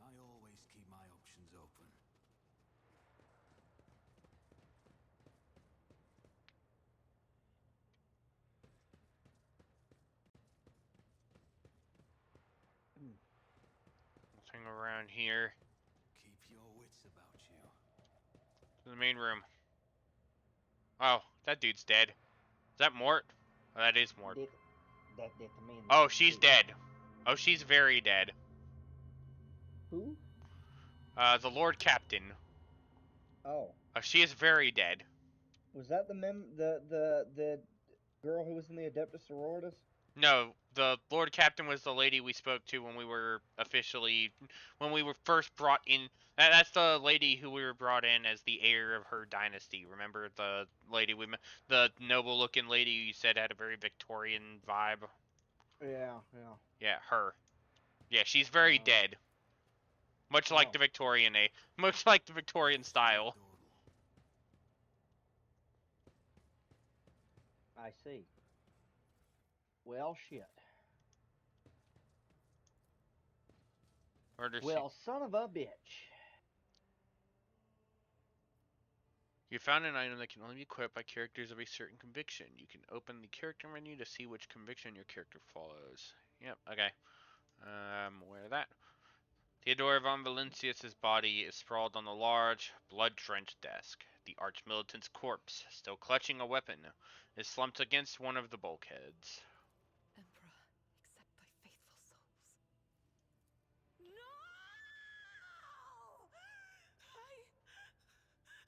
I always keep my options open. Nothing around here. Keep your wits about you. To the main room. Oh, that dude's dead. Is that Mort? Oh, that is Mort. That man. Oh, she's dead. Oh, she's very dead. Who? The Lord Captain. Oh, Oh, she is very dead. was that the girl who was in the Adeptus Sororitas? No, the Lord Captain was the lady we spoke to when we were first brought in. That's the lady who we were brought in as the heir of her dynasty. Remember the lady the noble-looking lady you said had a very Victorian vibe? Yeah. Yeah, her. Yeah, she's very dead. Much like the much like the Victorian style. I see. Well, shit. Murder Well, son of a bitch. You found an item that can only be equipped by characters of a certain conviction. You can open the character menu to see which conviction your character follows. Yep, okay. I'm aware of that. Theodore von Valancius' body is sprawled on the large, blood-drenched desk. The arch-militant's corpse, still clutching a weapon, is slumped against one of the bulkheads. Emperor, accept thy faithful souls. No!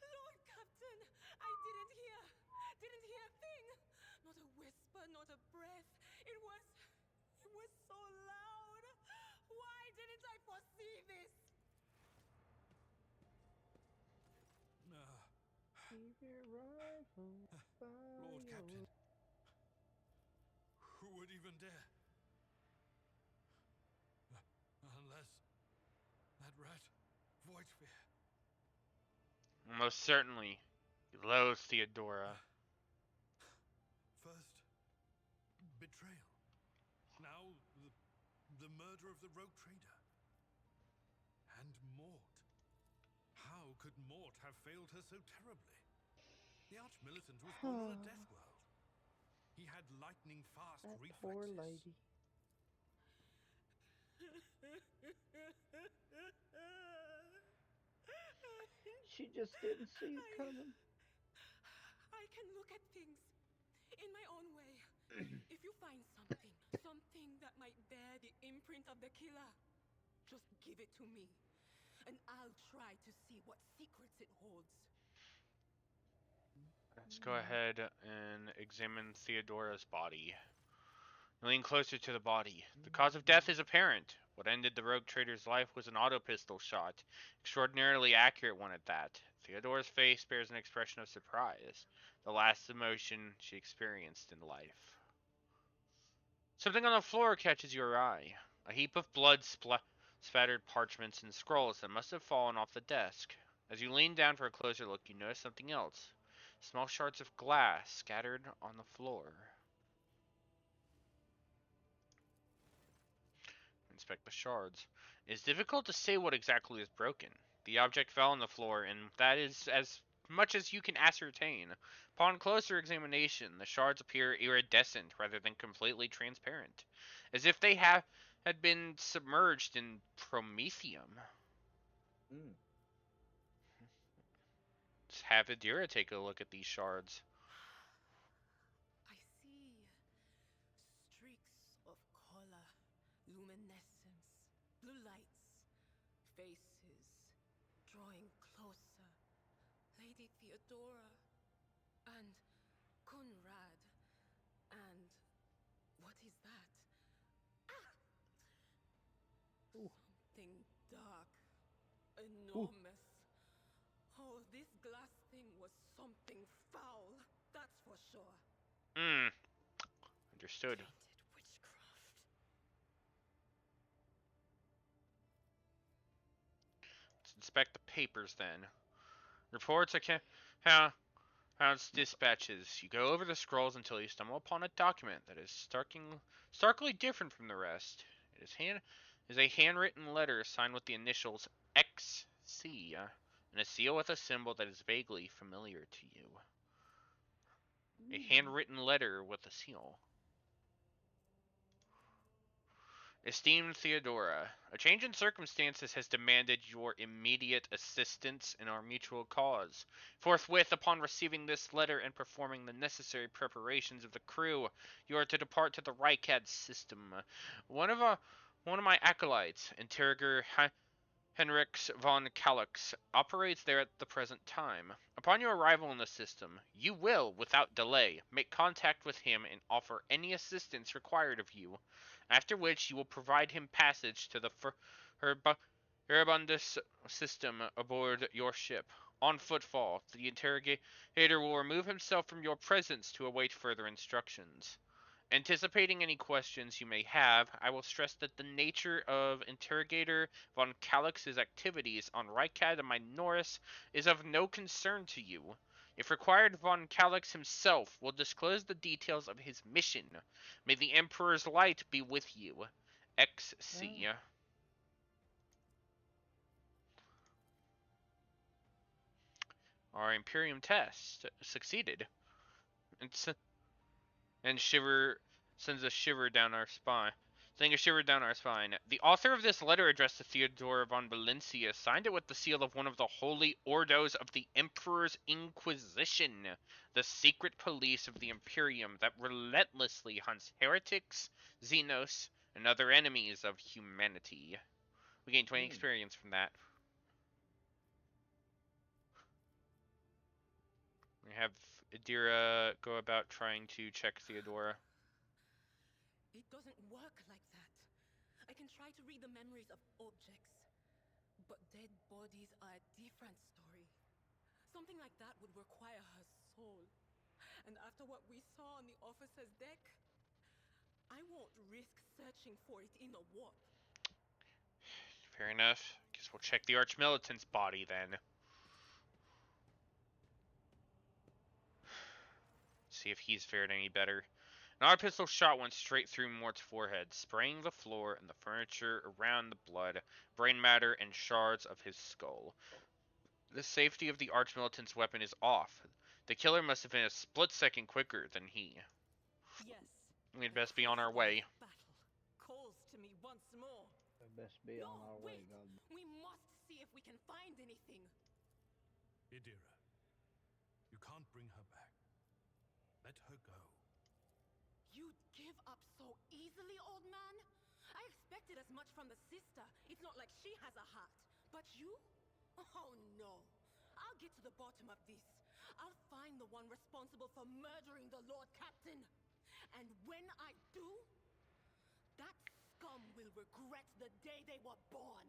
Lord Captain, I didn't hear a thing. Not a whisper, not a breath. It was so loud. Why didn't I foresee this? Keep your rifle by Lord your... Captain. Who would even dare? Unless that rat, Voidsphere. Most certainly, he loathes Theodora. First, betrayal. Now, the murder of the rogue trader. And Mort. How could Mort have failed her so terribly? The arch-militant was born on a death world. He had lightning-fast That reflexes. poor lady. She just didn't see it coming. I can look at things in my own way. If you find something that might bear the imprint of the killer, just give it to me, and I'll try to see what secrets it holds. Let's go ahead and examine Theodora's body. Lean closer to the body. The cause of death is apparent. What ended the rogue trader's life was an auto pistol shot. Extraordinarily accurate one at that. Theodora's face bears an expression of surprise. The last emotion she experienced in life. Something on the floor catches your eye. A heap of blood spattered parchments and scrolls that must have fallen off the desk. As you lean down for a closer look, you notice something else. Small shards of glass scattered on the floor. Inspect the shards. It is difficult to say what exactly is broken. The object fell on the floor, and that is as much as you can ascertain. Upon closer examination, the shards appear iridescent rather than completely transparent, as if they had been submerged in promethium. Let's have Adira take a look at these shards. I see streaks of color, luminescence, blue lights, faces drawing closer. Lady Theodora and Conrad and what is that? Ah! Something dark, enormous. Oh, this glass thing was something foul, that's for sure. Understood. Tainted witchcraft. Let's inspect the papers then. Reports House dispatches. You go over the scrolls until you stumble upon a document that is starkly different from the rest. It is a handwritten letter signed with the initials XC and a seal with a symbol that is vaguely familiar to you. A handwritten letter with a seal. Esteemed Theodora, a change in circumstances has demanded your immediate assistance in our mutual cause. Forthwith, upon receiving this letter and performing the necessary preparations of the crew, you are to depart to the Rykad system. One of my acolytes, Interrogator Henriks von Kalix, operates there at the present time. Upon your arrival in the system, you will, without delay, make contact with him and offer any assistance required of you, after which you will provide him passage to the Erebundus system aboard your ship. On footfall, the interrogator will remove himself from your presence to await further instructions. Anticipating any questions you may have, I will stress that the nature of Interrogator von Kalix's activities on Rykad and Minoris is of no concern to you. If required, von Kalix himself will disclose the details of his mission. May the Emperor's light be with you. XC. Our Imperium test succeeded. It's, and shiver sends a shiver down our spine. Sending a shiver down our spine. The author of this letter addressed to Theodore von Valancius signed it with the seal of one of the holy ordos of the Emperor's Inquisition, the secret police of the Imperium that relentlessly hunts heretics, xenos, and other enemies of humanity. We gained 20 experience from that. We have Adira go about trying to check Theodora. It doesn't work like that. I can try to read the memories of objects, but dead bodies are a different story. Something like that would require her soul. And after what we saw on the officer's deck, I won't risk searching for it in a warp. Fair enough. Guess we'll check the Archmilitant's body then. See if he's fared any better. Another pistol shot went straight through Mort's forehead, spraying the floor and the furniture around the blood, brain matter, and shards of his skull. The safety of the Archmilitant's weapon is off. The killer must have been a split second quicker than he. Yes. We'd best be on our way. Battle calls to me once more. We best be on our way, wait. God. We must see if we can find anything. Adira, you can't bring her back. Let her go. You'd give up so easily, old man? I expected as much from the sister. It's not like she has a heart. But you? Oh no. I'll get to the bottom of this. I'll find the one responsible for murdering the Lord Captain. And when I do, that scum will regret the day they were born.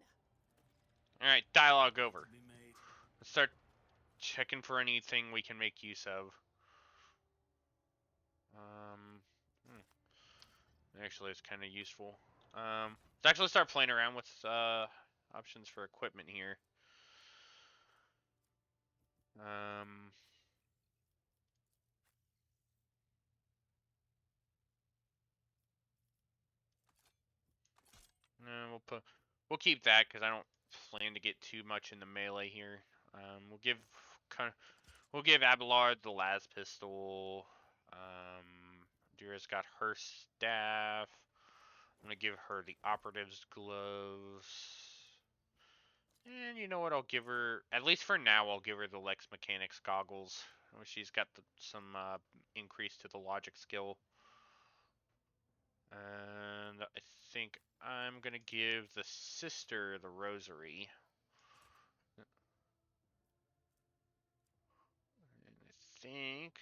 Alright, dialogue over. Be made. Let's start checking for anything we can make use of. Actually, it's kind of useful. Let's actually start playing around with options for equipment here. No, we'll keep that because I don't plan to get too much in the melee here. We'll give Abelard the las pistol. Dira's got her staff. I'm gonna give her the operative's gloves. And you know what? I'll give her, at least for now, I'll give her the Lex Mechanics goggles. She's got some increase to the logic skill. And I think I'm gonna give the sister the rosary. And I think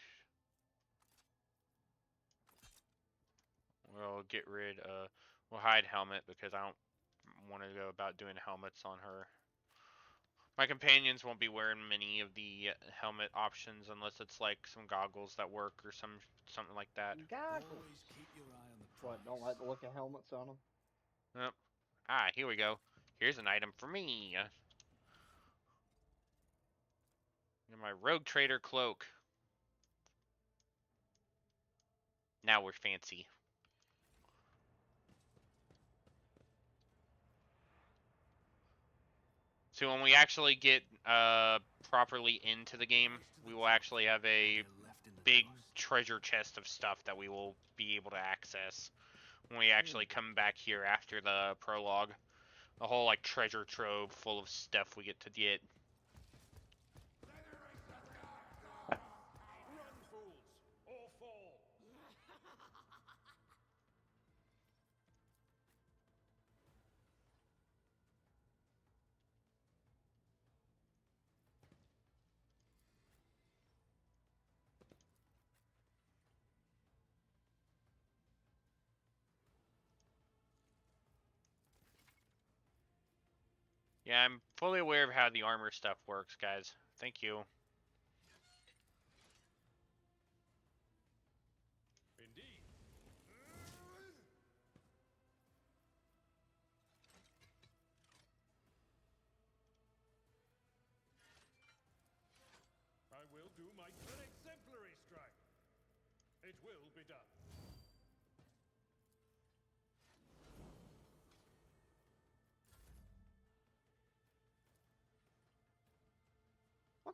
we'll get rid of, we'll hide helmet because I don't want to go about doing helmets on her. My companions won't be wearing many of the helmet options unless it's like some goggles that work or something like that. Goggles. Always keep your eye on the prize. What, don't like the look of helmets on them? Yep. Ah, here we go. Here's an item for me. My Rogue Trader cloak. Now we're fancy. So when we actually get properly into the game, we will actually have a big treasure chest of stuff that we will be able to access when we actually come back here after the prologue. A whole like treasure trove full of stuff we get to get. Run, fools, or fall. Yeah, I'm fully aware of how the armor stuff works, guys. Thank you. Indeed. I will do my an exemplary strike. It will be done.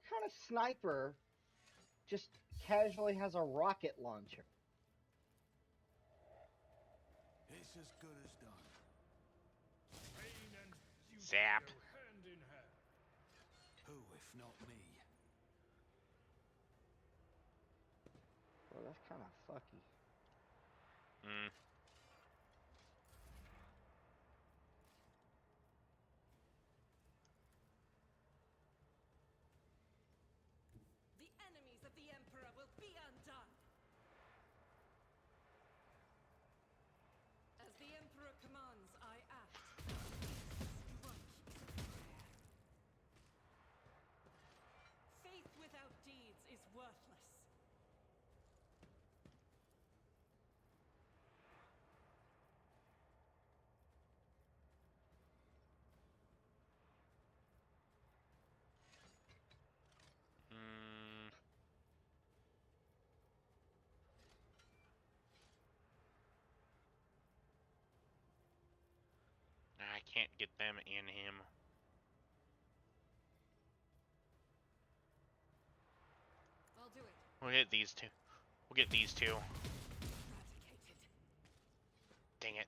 What kind of sniper just casually has a rocket launcher? It's as good as done. Pain and duty Zap. go hand in hand. Who, if not me? Well, that's kind of fucky. Mm. The enemies of the Emperor will be undone. As the Emperor commands, I act. Strike is prayer. Faith without deeds is worthless. Mm. I can't get them in him. I'll do it. We'll hit these two. We'll get these two. Eradicated. Dang it.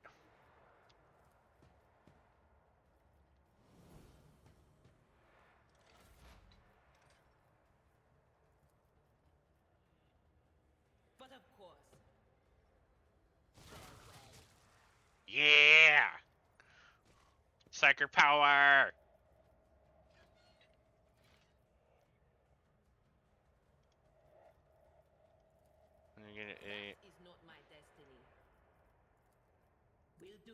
But of course. Yeah! Psyker power! I'm gonna get a... Is not my destiny. Will do.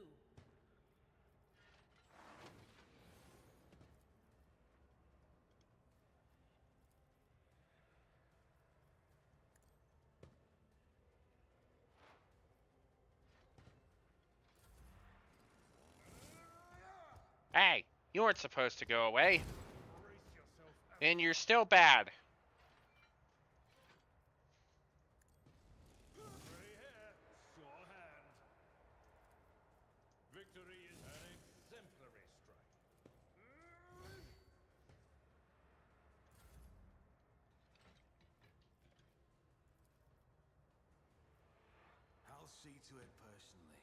Hey! You weren't supposed to go away. Brace yourself, And you're still bad. Gray hair, sure hand. Victory is an exemplary strike. I'll see to it personally.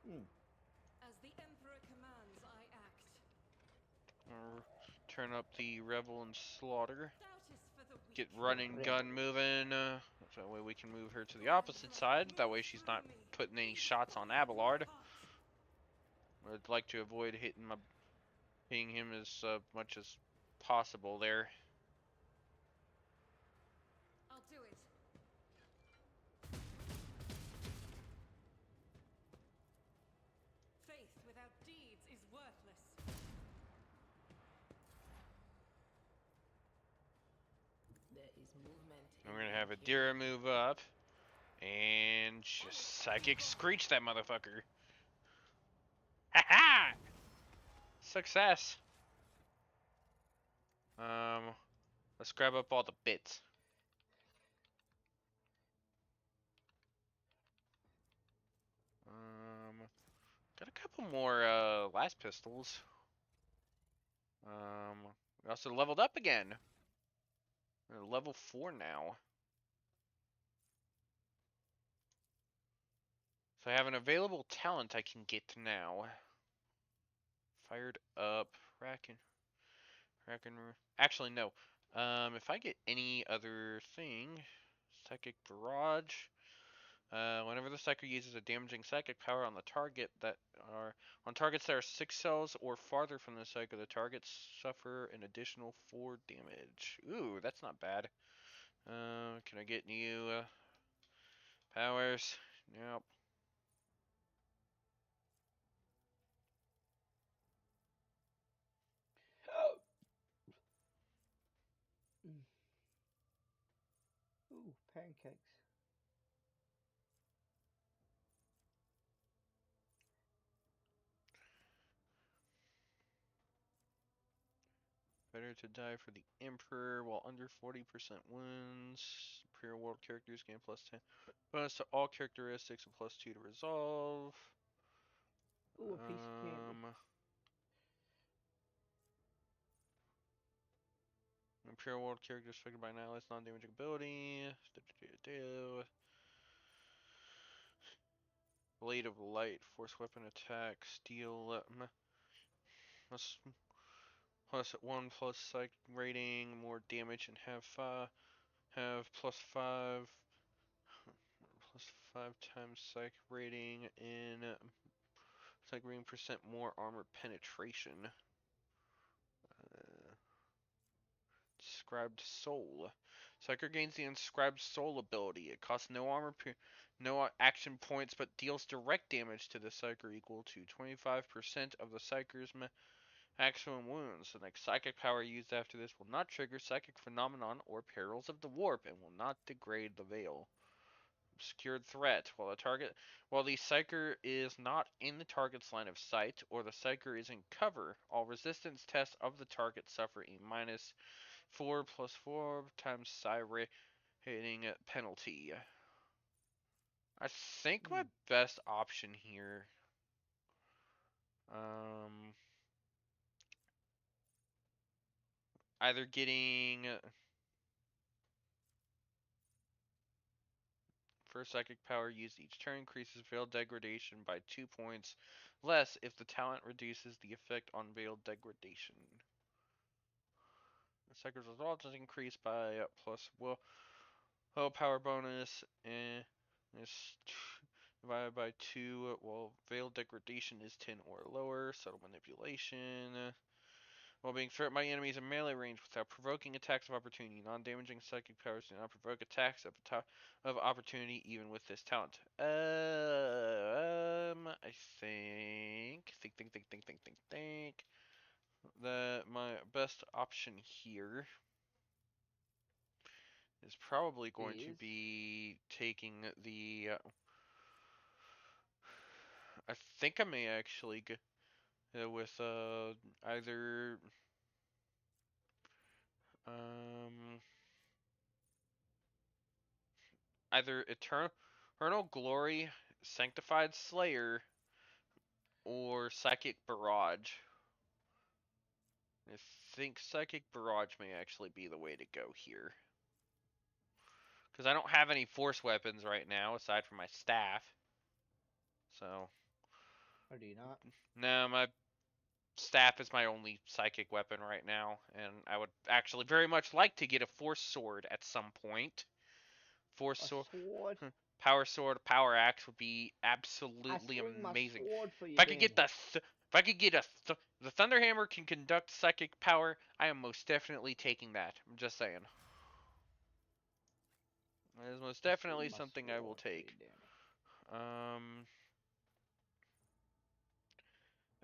Mm. As the Emperor commands, I act. Turn up the revel and slaughter. Doubt is for the weak. Get running Yeah. gun moving. So that way we can move her to the opposite side. That way she's not putting any shots on Abelard. I'd like to avoid hitting him as much as possible there. I'll do it. Faith without deeds is worthless. There is movement. And we're gonna have Adira move up and just psychic screech that motherfucker. Ha ha! Success. Let's grab up all the bits. Got a couple more last pistols. We also leveled up again. We're level 4 now. So I have an available talent I can get now. Fired up, actually no. If I get any other thing, psychic barrage. Whenever the psyker uses a damaging psychic power on the target on targets that are 6 cells or farther from the psyker, the targets suffer an additional 4 damage. Ooh, that's not bad. Can I get new powers? Nope. Ooh, pancakes. Better to die for the Emperor while under 40% wins. Imperial World characters gain +10 bonus to all characteristics and +2 to resolve. Ooh, a piece of candy. Imperial World characters affected by Annihilate non-damaging ability. Blade of Light, force weapon attack, steel, plus 1 plus psych rating, more damage, and have +5 +5 times psych rating in psych rating percent more armor penetration. Inscribed Soul. Psyker gains the Inscribed Soul ability. It costs no armor, no action points, but deals direct damage to the Psyker equal to 25% of the Psyker's maximum wounds. The next psychic power used after this will not trigger Psychic Phenomenon or Perils of the Warp and will not degrade the Veil. Obscured Threat. While the Psyker is not in the target's line of sight or the Psyker is in cover, all resistance tests of the target suffer a -4 + 4 times psi rating penalty. I think my best option here, either getting first psychic power used each turn increases veil degradation by 2 points less if the talent reduces the effect on veil degradation. The psychic result is increased by plus willpower bonus and is divided by 2. Well, veil degradation is 10 or lower. Subtle manipulation. While being threatened by enemies in melee range without provoking attacks of opportunity, non-damaging psychic powers do not provoke attacks of opportunity even with this talent. I think that my best option here is probably going to be taking the. I think I may actually go with either either Eternal Glory, Sanctified Slayer, or Psychic Barrage. I think Psychic Barrage may actually be the way to go here. Because I don't have any force weapons right now, aside from my staff. So. Or do you not? No, my staff is my only psychic weapon right now. And I would actually very much like to get a force sword at some point. Force sword. Power sword, power axe would be absolutely amazing. If I could get the Thunderhammer can conduct psychic power, I am most definitely taking that. I'm just saying. That is most definitely something I will take.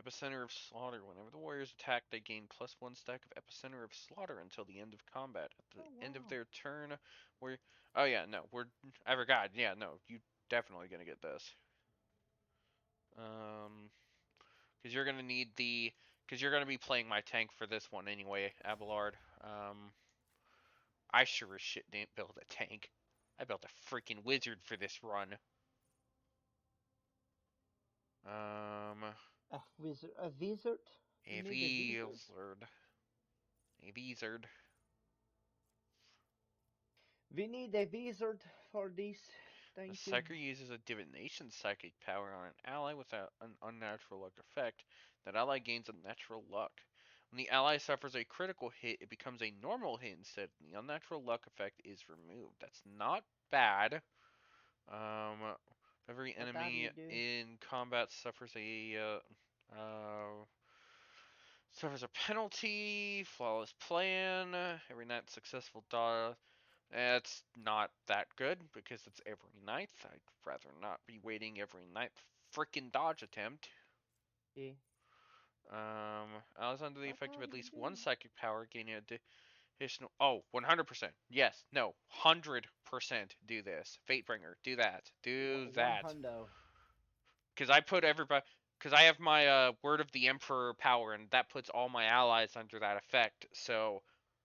Epicenter of Slaughter. Whenever the warriors attack, they gain +1 stack of Epicenter of Slaughter until the end of combat. At the end of their turn, oh yeah, no, I forgot. Yeah, no, you definitely gonna get this. Because you're gonna need because you're gonna be playing my tank for this one anyway, Abelard. I sure as shit didn't build a tank. I built a freaking wizard for this run. A wizard. A wizard. A wizard. A wizard. We need a wizard for this. Thank you. The Psyker uses a divination psychic power on an ally without an unnatural luck effect. That ally gains a natural luck. When the ally suffers a critical hit, it becomes a normal hit instead, and the unnatural luck effect is removed. That's not bad. Every enemy in combat suffers a penalty. Flawless plan. Every night successful dodge. It's not that good because it's every night. I'd rather not be waiting every night. Frickin' dodge attempt. Yeah. Allies under the effect of at least one psychic power gaining additional. Oh, 100%. Yes. No. 100% do this. Fatebringer. Do that. Do that. Hundo. Because I put everybody. because I have my Word of the Emperor power, and that puts all my allies under that effect. So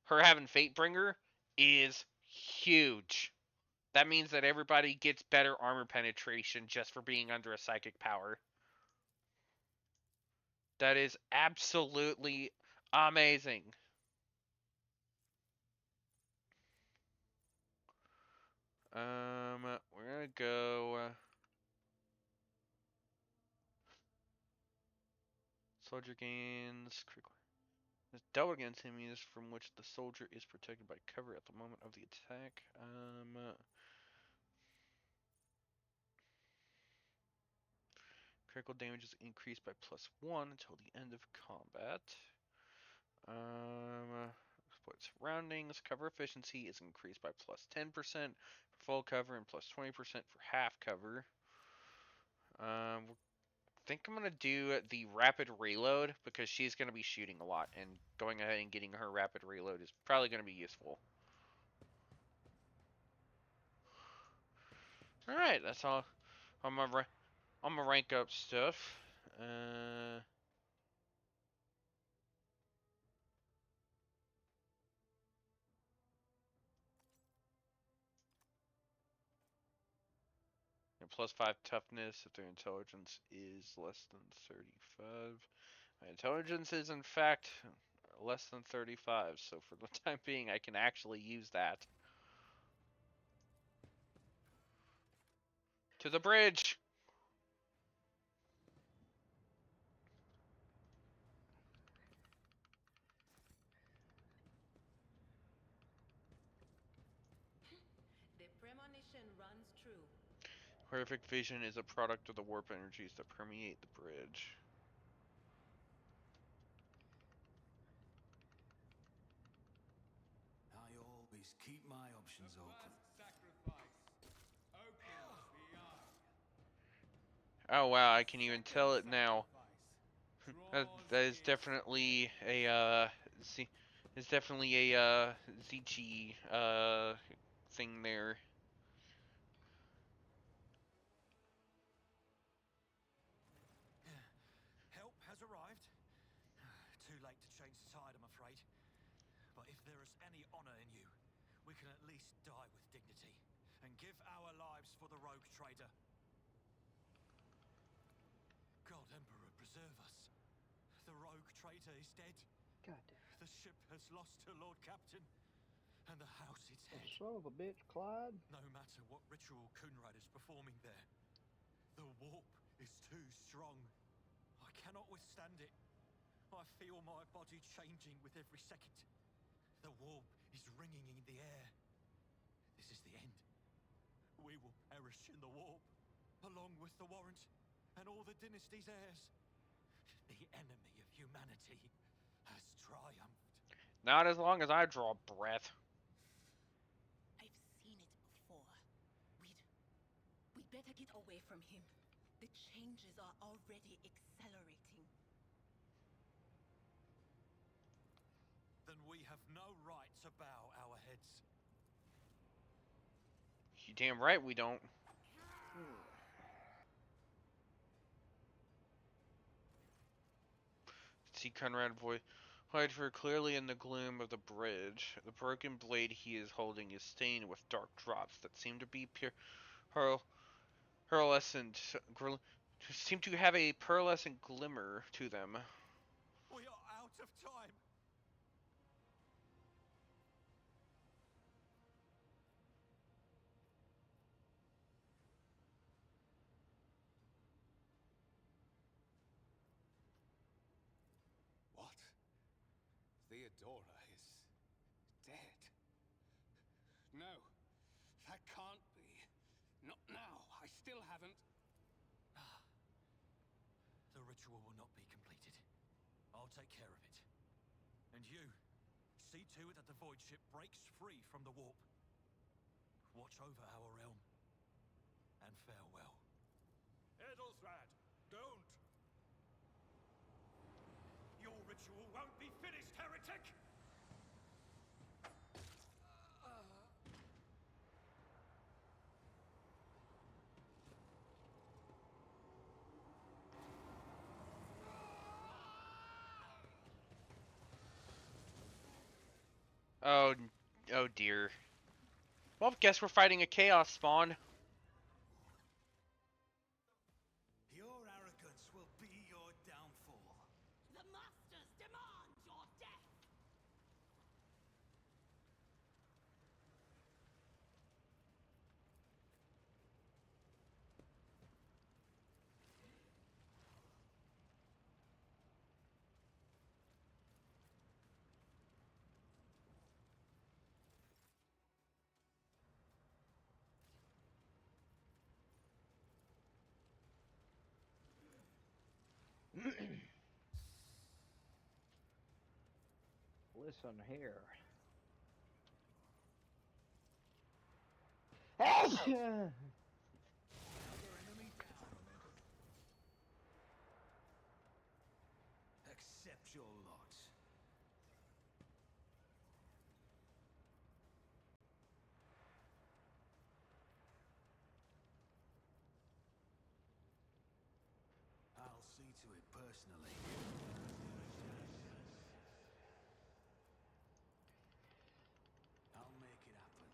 her having Fatebringer is huge. That means that everybody gets better armor penetration just for being under a psychic power. That is absolutely amazing. We're gonna go soldier gains critical. This double against enemies from which the soldier is protected by cover at the moment of the attack. Critical damage is increased by +1 until the end of combat. Exploit surroundings. Cover efficiency is increased by +10% for full cover and +20% for half cover. I think I'm gonna do the rapid reload because she's gonna be shooting a lot, and going ahead and getting her rapid reload is probably gonna be useful. All right, that's all. I'm gonna rank up stuff. And +5 toughness if their intelligence is less than 35. My intelligence is in fact less than 35, so for the time being, I can actually use that. To the bridge! The premonition runs true. Horrific vision is a product of the warp energies that permeate the bridge. I always keep my options open. Oh wow, I can even tell it now. That is definitely a Z is definitely a ZG thing there. Help has arrived. Too late to change the tide, I'm afraid. But if there is any honor in you, we can at least die with dignity and give our lives for the rogue trader. God Emperor preserve us. The rogue traitor is dead. God damn. The ship has lost her Lord Captain, and the house its head. Son of a bitch, Clyde. No matter what ritual Coonrad is performing there, the warp is too strong. I cannot withstand it. I feel my body changing with every second. The warp is ringing in the air. This is the end. We will perish in the warp, along with the warrant and all the dynasty's heirs. The enemy of humanity has triumphed. Not as long as I draw breath. I've seen it before. We'd better get away from him. The changes are already accelerating. Then we have no right to bow our heads. You damn right we don't. See Conrad void for clearly in the gloom of the bridge. The broken blade he is holding is stained with dark drops that seem to be pearlescent, seem to have a pearlescent glimmer to them. We are out of time. What? Theodora is dead? No, that can't be. Not now. I still haven't. The ritual will not be completed. I'll take care of it. And you, see to it that the void ship breaks free from the warp. Watch over our realm. And farewell. Edelthrad, don't! Your ritual won't be finished, heretic! Oh, oh dear. Well, guess we're fighting a chaos spawn. Your arrogance will be your downfall. The masters demand your death! Listen here. Another enemy down. Accept your lot. I'll see to it personally. I'll make it happen.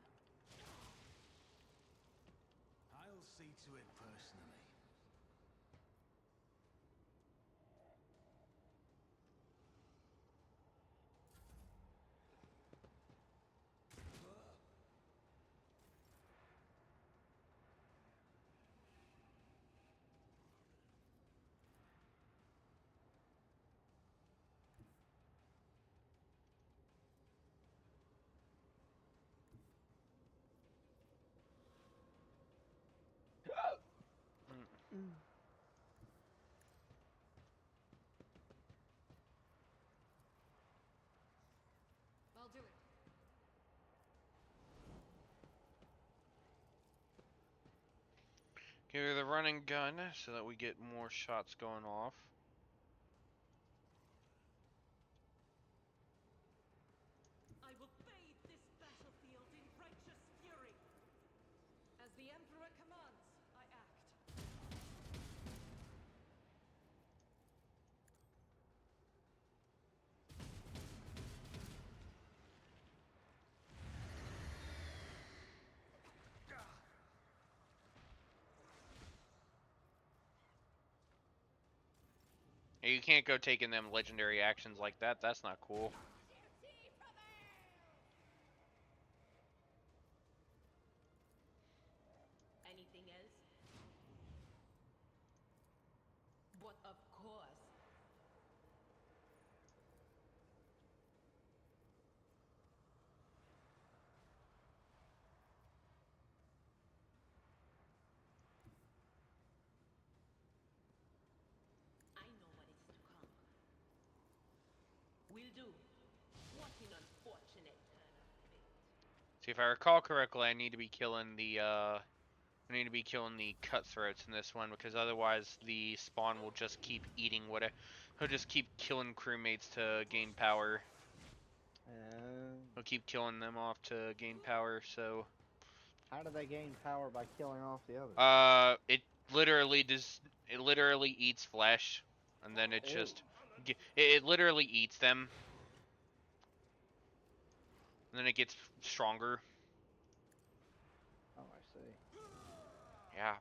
I'll see to it personally. I'll do it. Give her the running gun so that we get more shots going off. I will bathe this battlefield in righteous fury. As the Emperor commands, I act. Hey, you can't go taking them legendary actions like that. That's not cool. Anything else? But of course. I know what is to come. Will do. What an unfortunate turn of fate. See, if I recall correctly, I need to be killing the cutthroats in this one, because otherwise the spawn will just keep eating he'll just keep killing crewmates to gain power. He'll keep killing them off to gain power, so How do they gain power by killing off the others? it literally eats flesh, and then it Ew. just it literally eats them. And then it gets stronger. Oh, I see. Yeah,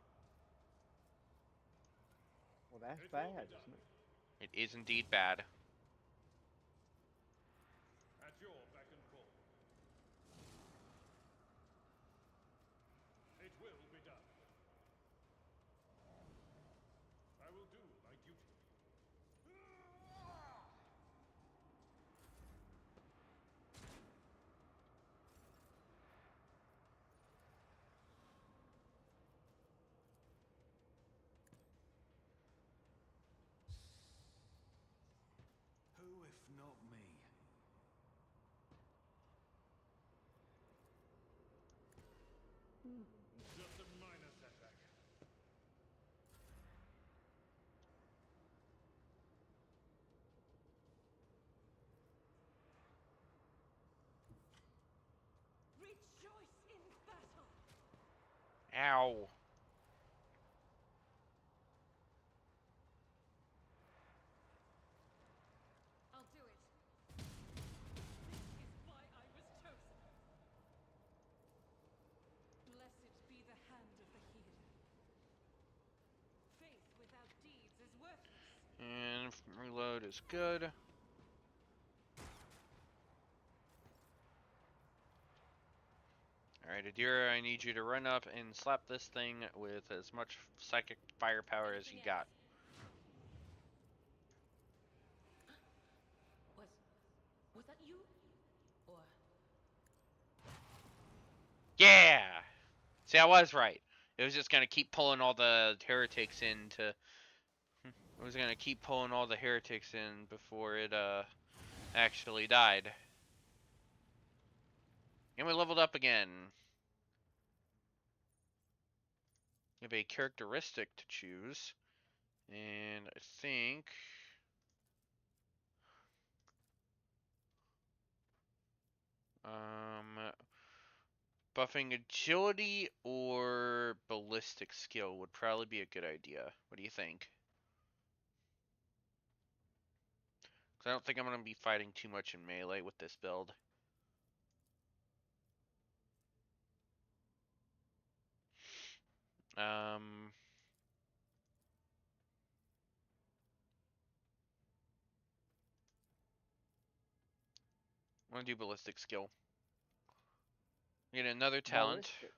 Well, that's bad, isn't it? it is indeed bad. At your beck and call. It will be done. I will do my duty. Who if not me? Just a minor setback. Rejoice in battle! Ow. I'll do it. This is why I was And reload is good. Alright, Adira, I need you to run up and slap this thing with as much psychic firepower as you got. Was that you? Or Yeah! See, I was right. It was just gonna keep pulling all the heretics in to... It was gonna keep pulling all the heretics in before it, actually died. And we leveled up again. You have a characteristic to choose. And I think... Buffing agility or ballistic skill would probably be a good idea. What do you think? Because I don't think I'm going to be fighting too much in melee with this build. I'm going to do ballistic skill. Get another talent. Ballistics.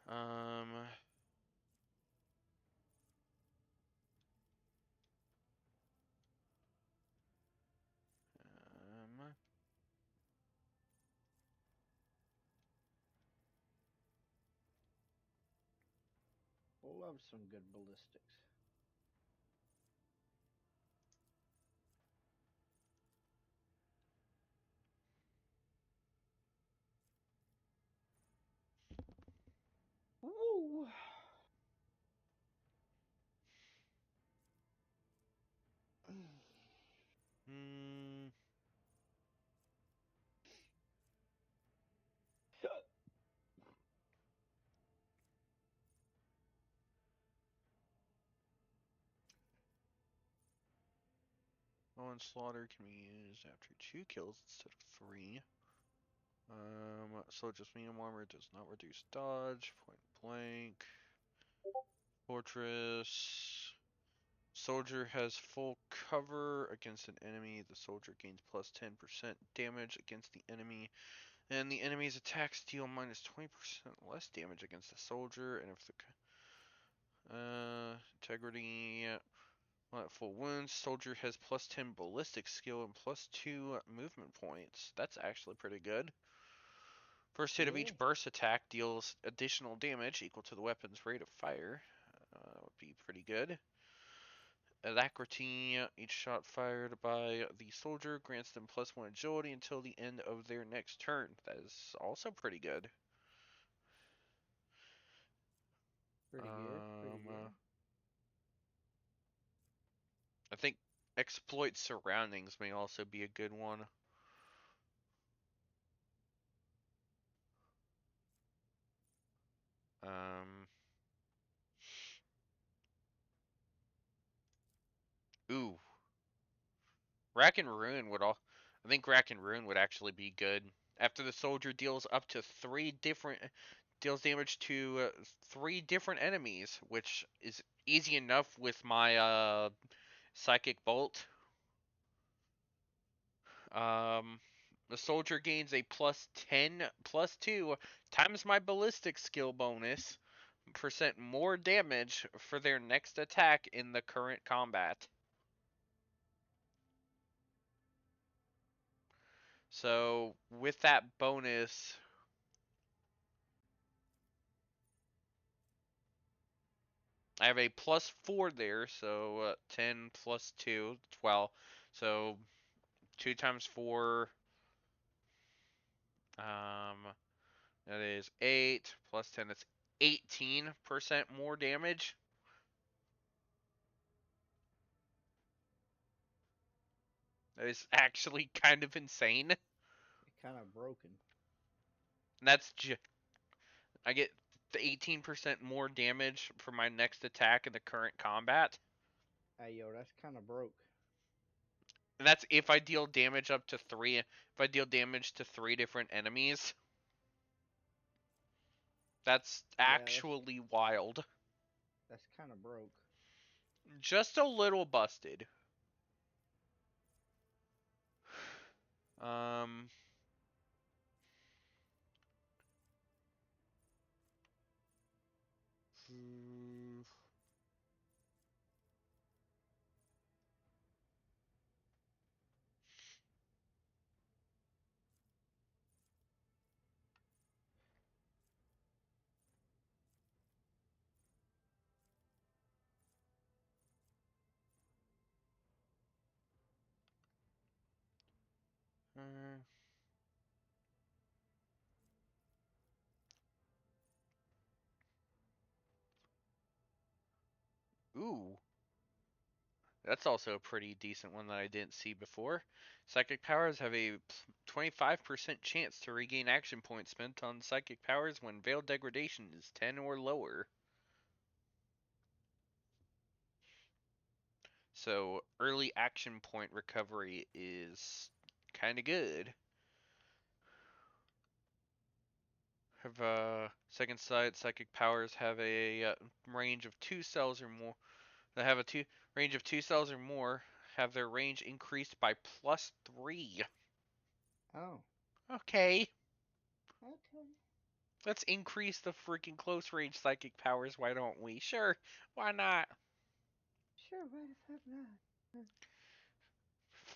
Um, Love some good ballistics. Woo! hmm. Slaughter can be used after 2 kills instead of 3. So just medium armor does not reduce dodge, point blank. Fortress. Soldier has full cover against an enemy. The soldier gains plus 10% damage against the enemy. And the enemy's attacks deal minus 20% less damage against the soldier. And if the integrity at full wounds, soldier has plus 10 ballistic skill and plus 2 movement points. That's actually pretty good. First hit of each burst attack deals additional damage equal to the weapon's rate of fire. That would be pretty good. Alacrity, each shot fired by the soldier grants them plus 1 agility until the end of their next turn. That is also pretty good. Pretty good, pretty good. I think exploit surroundings may also be a good one. Ooh. Rack and Ruin would all. I think Rack and Ruin would actually be good. After the soldier deals up to 3 different. Deals damage to 3 different enemies, which is easy enough with my Psychic Bolt. The soldier gains a plus 10 plus 2 times my ballistic skill bonus % more damage for their next attack in the current combat. So with that bonus, I have a plus 4 there, so 10 plus 2, 12. So 2 times 4, that is 8 plus 10, that's 18% more damage. That is actually kind of insane. Kind of broken. And that's I get the 18% more damage for my next attack in the current combat. Hey, yo, that's kind of broke. And that's if I deal damage up to 3. If I deal damage to 3 different enemies. That's actually wild. That's kind of broke. Just a little busted. Um. hmm, uh, ooh. That's also a pretty decent one that I didn't see before. Psychic powers have a 25% chance to regain action points spent on psychic powers when veiled degradation is 10 or lower. So early action point recovery is kind of good. Have second sight psychic powers have a range of 2 cells or more. That have a range of 2 cells or more have their range increased by +3. Oh, Okay. okay. Let's increase the freaking close range psychic powers, why don't we? Sure, why not? Sure, why the fuck not?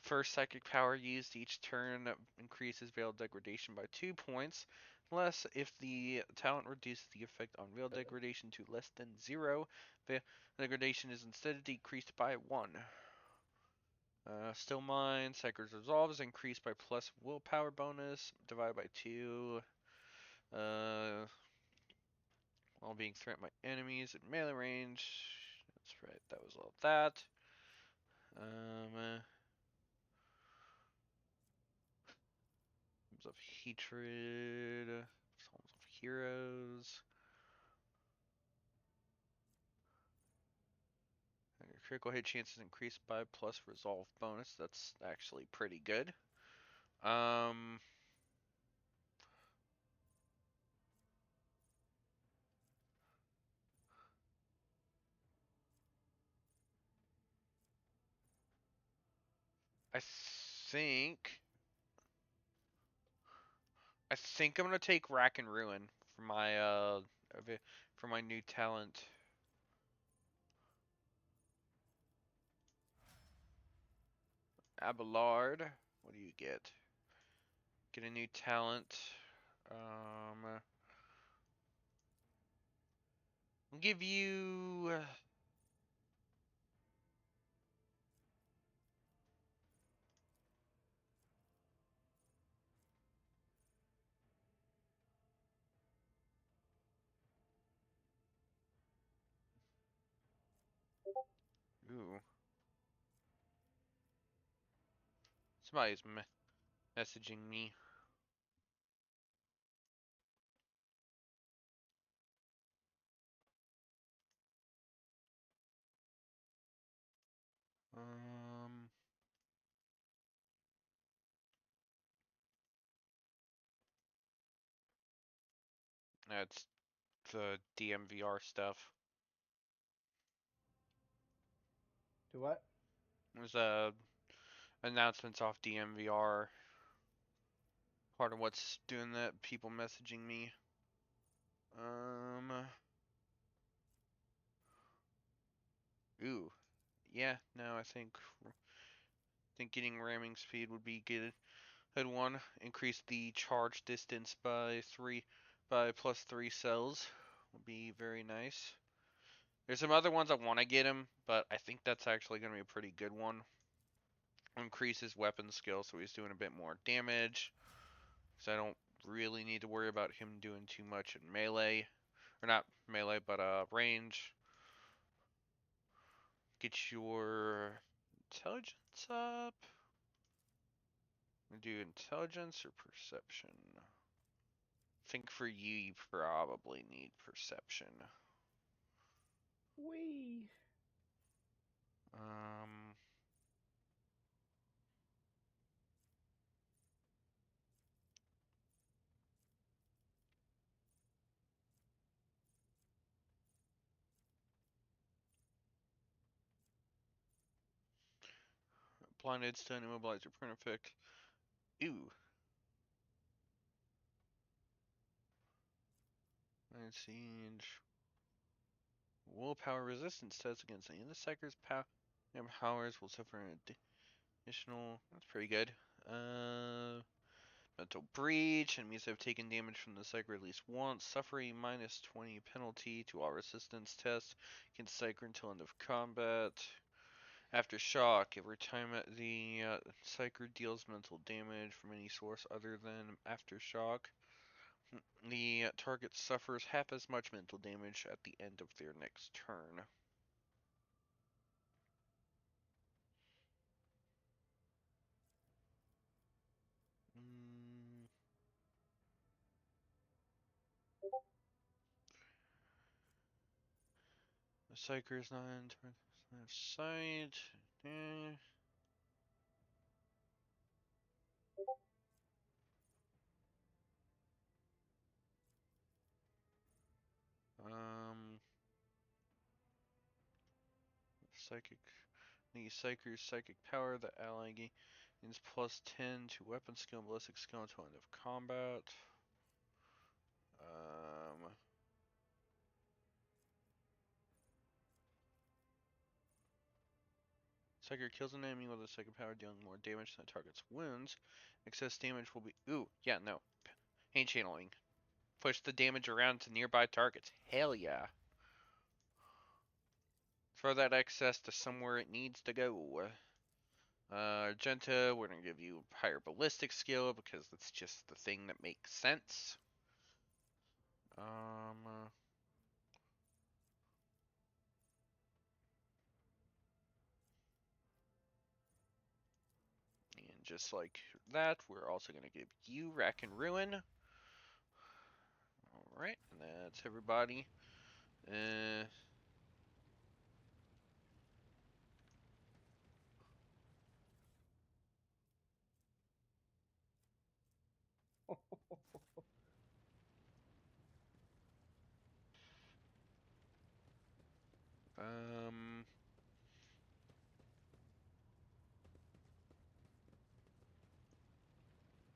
First psychic power used each turn increases veiled degradation by 2 points, unless if the talent reduces the effect on veiled degradation to less than 0, veiled degradation is instead decreased by 1. Still mine, Psychic Resolve is increased by plus willpower bonus, divided by 2. While being threatened by enemies at melee range. That's right, that was all that. Psalms of Hatred, Psalms of Heroes. Your critical hit chance is increased by plus resolve bonus. That's actually pretty good. Um, I think I'm gonna take Rack and Ruin for my new talent. Abelard, what do you get? Get a new talent. I'll give you. Ooh. Somebody's messaging me. Um. That's the DMVR stuff. Do what? There's announcements off DMVR. Part of what's doing that, people messaging me. Ooh. Yeah, no, I think getting ramming speed would be good. Head 1, increase the charge distance by +3 cells. Would be very nice. There's some other ones I want to get him, but I think that's actually going to be a pretty good one. Increase his weapon skill so he's doing a bit more damage. Because I don't really need to worry about him doing too much in melee. Or not melee, but range. Get your intelligence up. Do intelligence or perception? I think for you probably need perception. Wee. Um, blinded, stun, immobilize, or print effect. Ew. Let's see. Willpower resistance test against any of the psyker's powers will suffer an additional. That's pretty good. Mental breach. Enemies have taken damage from the psyker at least once. Suffer a -20 penalty to all resistance tests against psyker until end of combat. Aftershock. Every time the psyker deals mental damage from any source other than aftershock, the target suffers half as much mental damage at the end of their next turn. The psyker is not in sight. Psychic. The psyker's psychic power. The ally gains +10 to weapon skill and ballistic skill until end of combat. Psyker kills an enemy with a psychic power, dealing more damage than the target's wounds. Excess damage will be. Ooh, yeah, no. Pain channeling. Push the damage around to nearby targets. Hell yeah. Throw that excess to somewhere it needs to go. Argenta, we're going to give you higher ballistic skill because that's just the thing that makes sense. And just like that, we're also going to give you Rack and Ruin. Alright, that's everybody.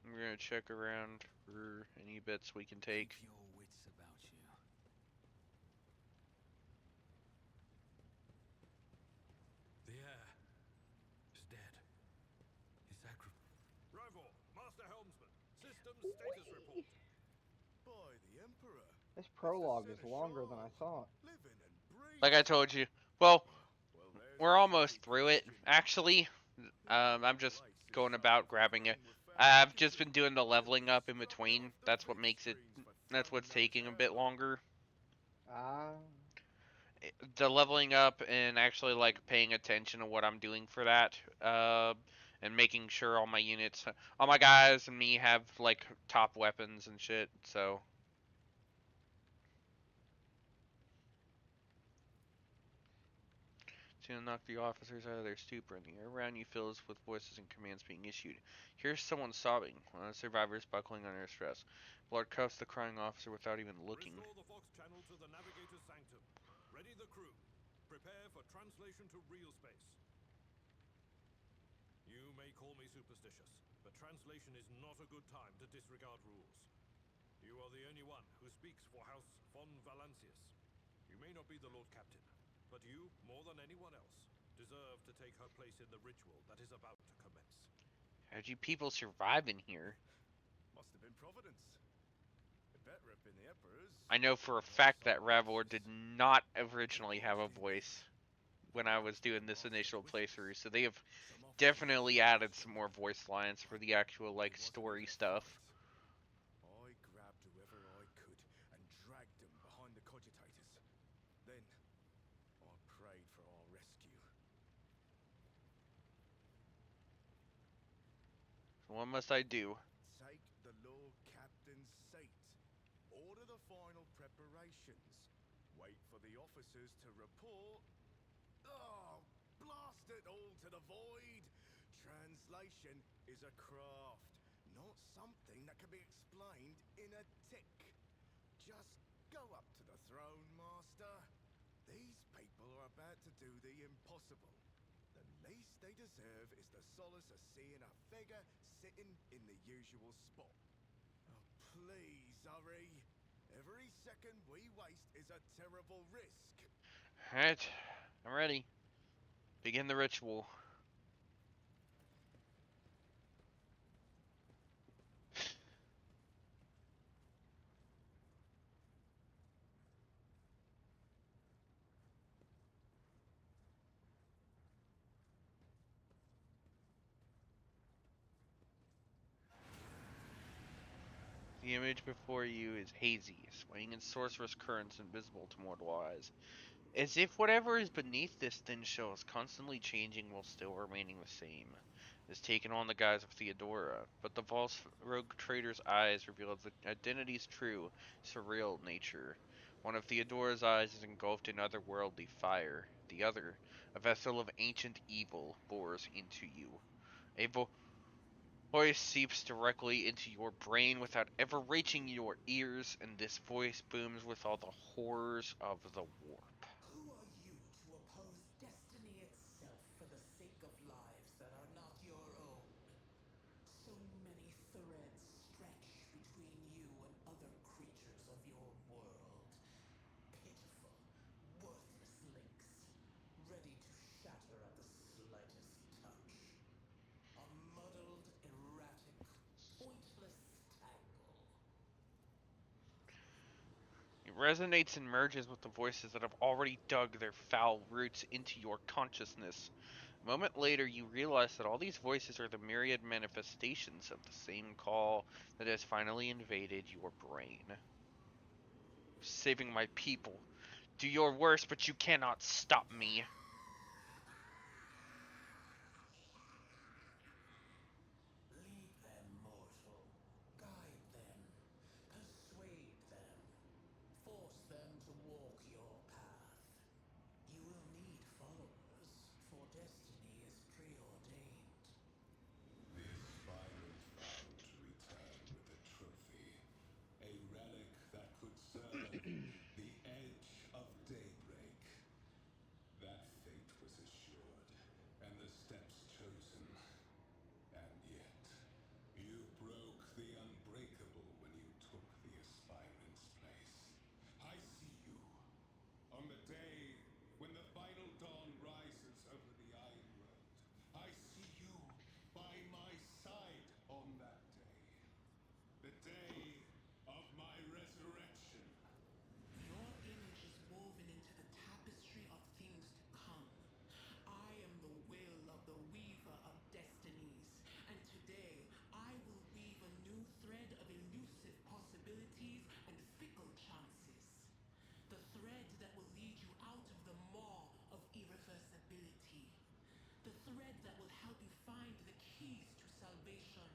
We're gonna check around for any bits we can take. Keep your wits about you. The heir is dead. His Rival, Master Helmsman, system status report. By the Emperor. This prologue is longer than I thought. Living and breathing. Like I told you. Well, we're almost through it, actually. I'm just going about grabbing it. I've just been doing the leveling up in between. That's what makes it. That's what's taking a bit longer. The leveling up and actually like paying attention to what I'm doing for that. And making sure all my units, all my guys and me have like top weapons and shit. So. To knock the officers out of their stupor, and the air around you fills with voices and commands being issued. Here's someone sobbing, one of the survivors buckling under stress. Blood cuffs the crying officer without even looking. Restore the Fox channel to the navigator's sanctum. Ready the crew. Prepare for translation to real space. You may call me superstitious, but translation is not a good time to disregard rules. You are the only one who speaks for House von Valancius. You may not be the Lord Captain, but you, more than anyone else, deserve to take her place in the ritual that is about to commence. How'd you people survive in here? Must have been Providence. It better have been the Emperor's. I know for a fact that Ravor did not originally have a voice when I was doing this initial playthrough, so they have definitely added some more voice lines for the actual, like, story stuff. I grabbed whoever I could and dragged them behind the cogitators. Then I prayed for our rescue. So what must I do? Take the Lord Captain's seat. Order the final preparations. Wait for the officers to report. Oh, blast it all to the void! Translation is a craft, not something that can be explained in a tick. Just go up to the throne, Master. These people are about to do the impossible. The Least they deserve is the solace of seeing a figure sitting in the usual spot. Oh, please, hurry. Every second we waste is a terrible risk. Alright, I'm ready. Begin the ritual. The image before you is hazy, swaying in sorcerous currents invisible to mortal eyes. As if whatever is beneath this thin shell is constantly changing while still remaining the same. It has taken on the guise of Theodora, but the false rogue trader's eyes reveal the identity's true, surreal nature. One of Theodora's eyes is engulfed in otherworldly fire. The other, a vessel of ancient evil, bores into you. A voice seeps directly into your brain without ever reaching your ears, and this voice booms with all the horrors of the warp. Who are you to oppose destiny itself for the sake of lives that are not your own? So many threads stretch between you and other creatures of your world. Pitiful, worthless links, ready to shatter at the slightest touch. A muddled, erratic, pointless tangle. It resonates and merges with the voices that have already dug their foul roots into your consciousness. A moment later, you realize that all these voices are the myriad manifestations of the same call that has finally invaded your brain. Saving my people. Do your worst, but you cannot stop me. Lead them, mortal. Guide them. Persuade them. Force them to walk your path. You will need followers, for destiny is preordained. The aspirant vowed to return with a trophy, a relic that could serve the edge of daybreak. That fate was assured, and the steps chosen. And yet, you broke the unbreakable when you took the aspirant's place. I see you. On the day when the final dawn rises over the Iron World, I see you by my side on that day. The day of my resurrection. Your image is woven into the tapestry of things to come. I am the will of the weaver of destinies, and today I will weave a new thread of elusive possibilities and fickle chances. The thread that will lead you out of the maw of irreversibility. The thread that will help you find the keys to salvation.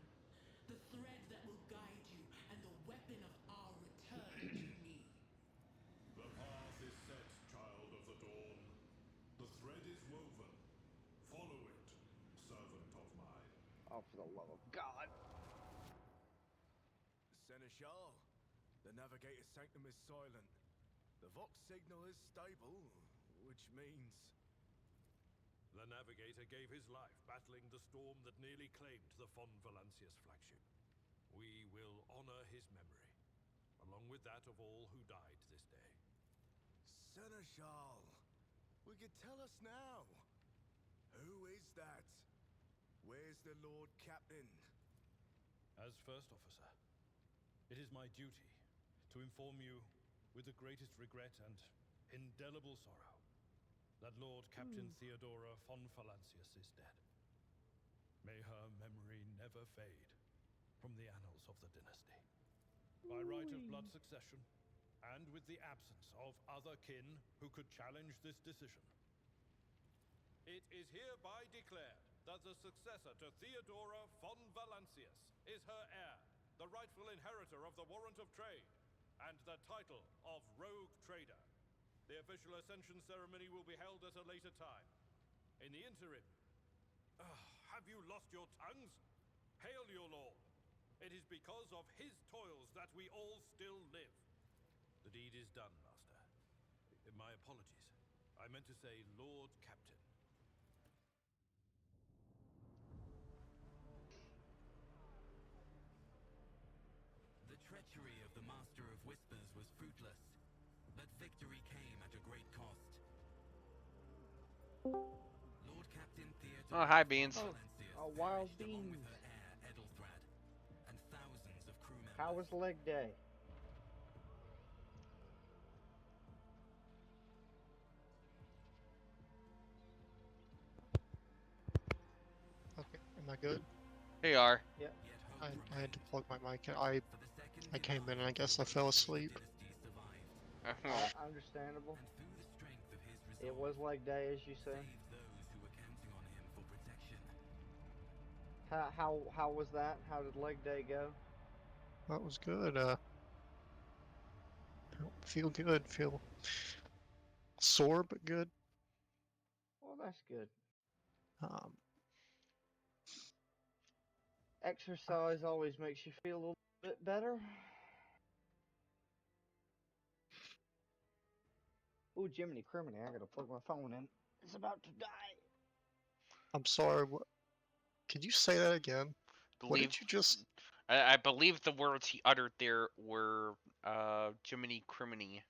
The thread that will guide you and the weapon of our return to me. The path is set, child of the dawn. The thread is woven. Follow it, servant of mine. Oh, for the love of God. Seneschal, the navigator's sanctum is silent. The Vox signal is stable, which means... The navigator gave his life battling the storm that nearly claimed the valancius flagship. We will honor his memory, along with that of all who died this day. Seneschal, will you tell us now? Who is that? Where's the Lord Captain? As first officer, it is my duty to inform you with the greatest regret and indelible sorrow that Lord Captain Theodora von Valancius is dead. May her memory never fade from the annals of the dynasty. By right of blood succession, and with the absence of other kin who could challenge this decision, it is hereby declared that the successor to Theodora von Valancius is her heir, the rightful inheritor of the warrant of trade, and the title of Rogue Trader. The official ascension ceremony will be held at a later time. In the interim, have you lost your tongues? Hail your lord. It is because of his toils that we all still live. The deed is done, master. My apologies. I meant to say Lord Captain. Master of Whispers was fruitless, but victory came at a great cost. Lord Captain Theodore Oh, hi, Beans. valancius wild perished along with beans. her heir Edelthrad, and thousands of crew members. How was leg day? Okay, am I good? Here you are. Yep. Yet hope I had to plug my mic in. for the second I came in and I July, guess I the fell Valancius asleep. dynasty survived, Understandable. and through the strength of his It resolve, was leg day, as you say. saved those who were counting on him for protection. How was that? How did leg day go? That was good. Feel good. Feel sore but good. Well, that's good. Um, Exercise always makes you feel a little bit better. Ooh, Jiminy Criminy, I gotta plug my phone in. It's about to die. I'm sorry. Could you say that again? What Believe did you just? I believe the words he uttered there were Jiminy Criminy.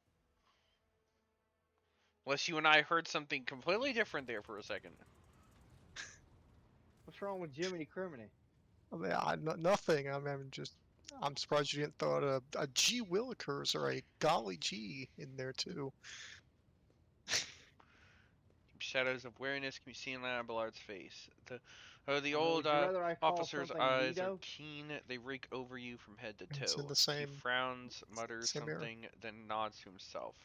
Unless you and I heard something completely different there for a second. What's wrong with Jiminy Criminy? I mean, nothing. I'm surprised you didn't throw out a G Willikers or a golly G in there too. Shadows of wariness can be seen on Abelard's face. The I mean, old would you rather I call officer's something eyes are Nito? keen. They rake over you from head to It's in toe. the He same frowns, mutters era. something, then nods to himself.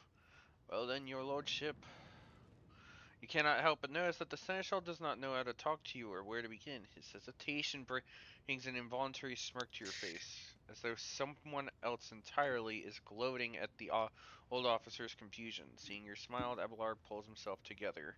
Well then, your lordship. You cannot help but notice that the seneschal does not know how to talk to you or where to begin. His hesitation brings an involuntary smirk to your face, as though someone else entirely is gloating at the old officer's confusion. Seeing your smile, Abelard pulls himself together.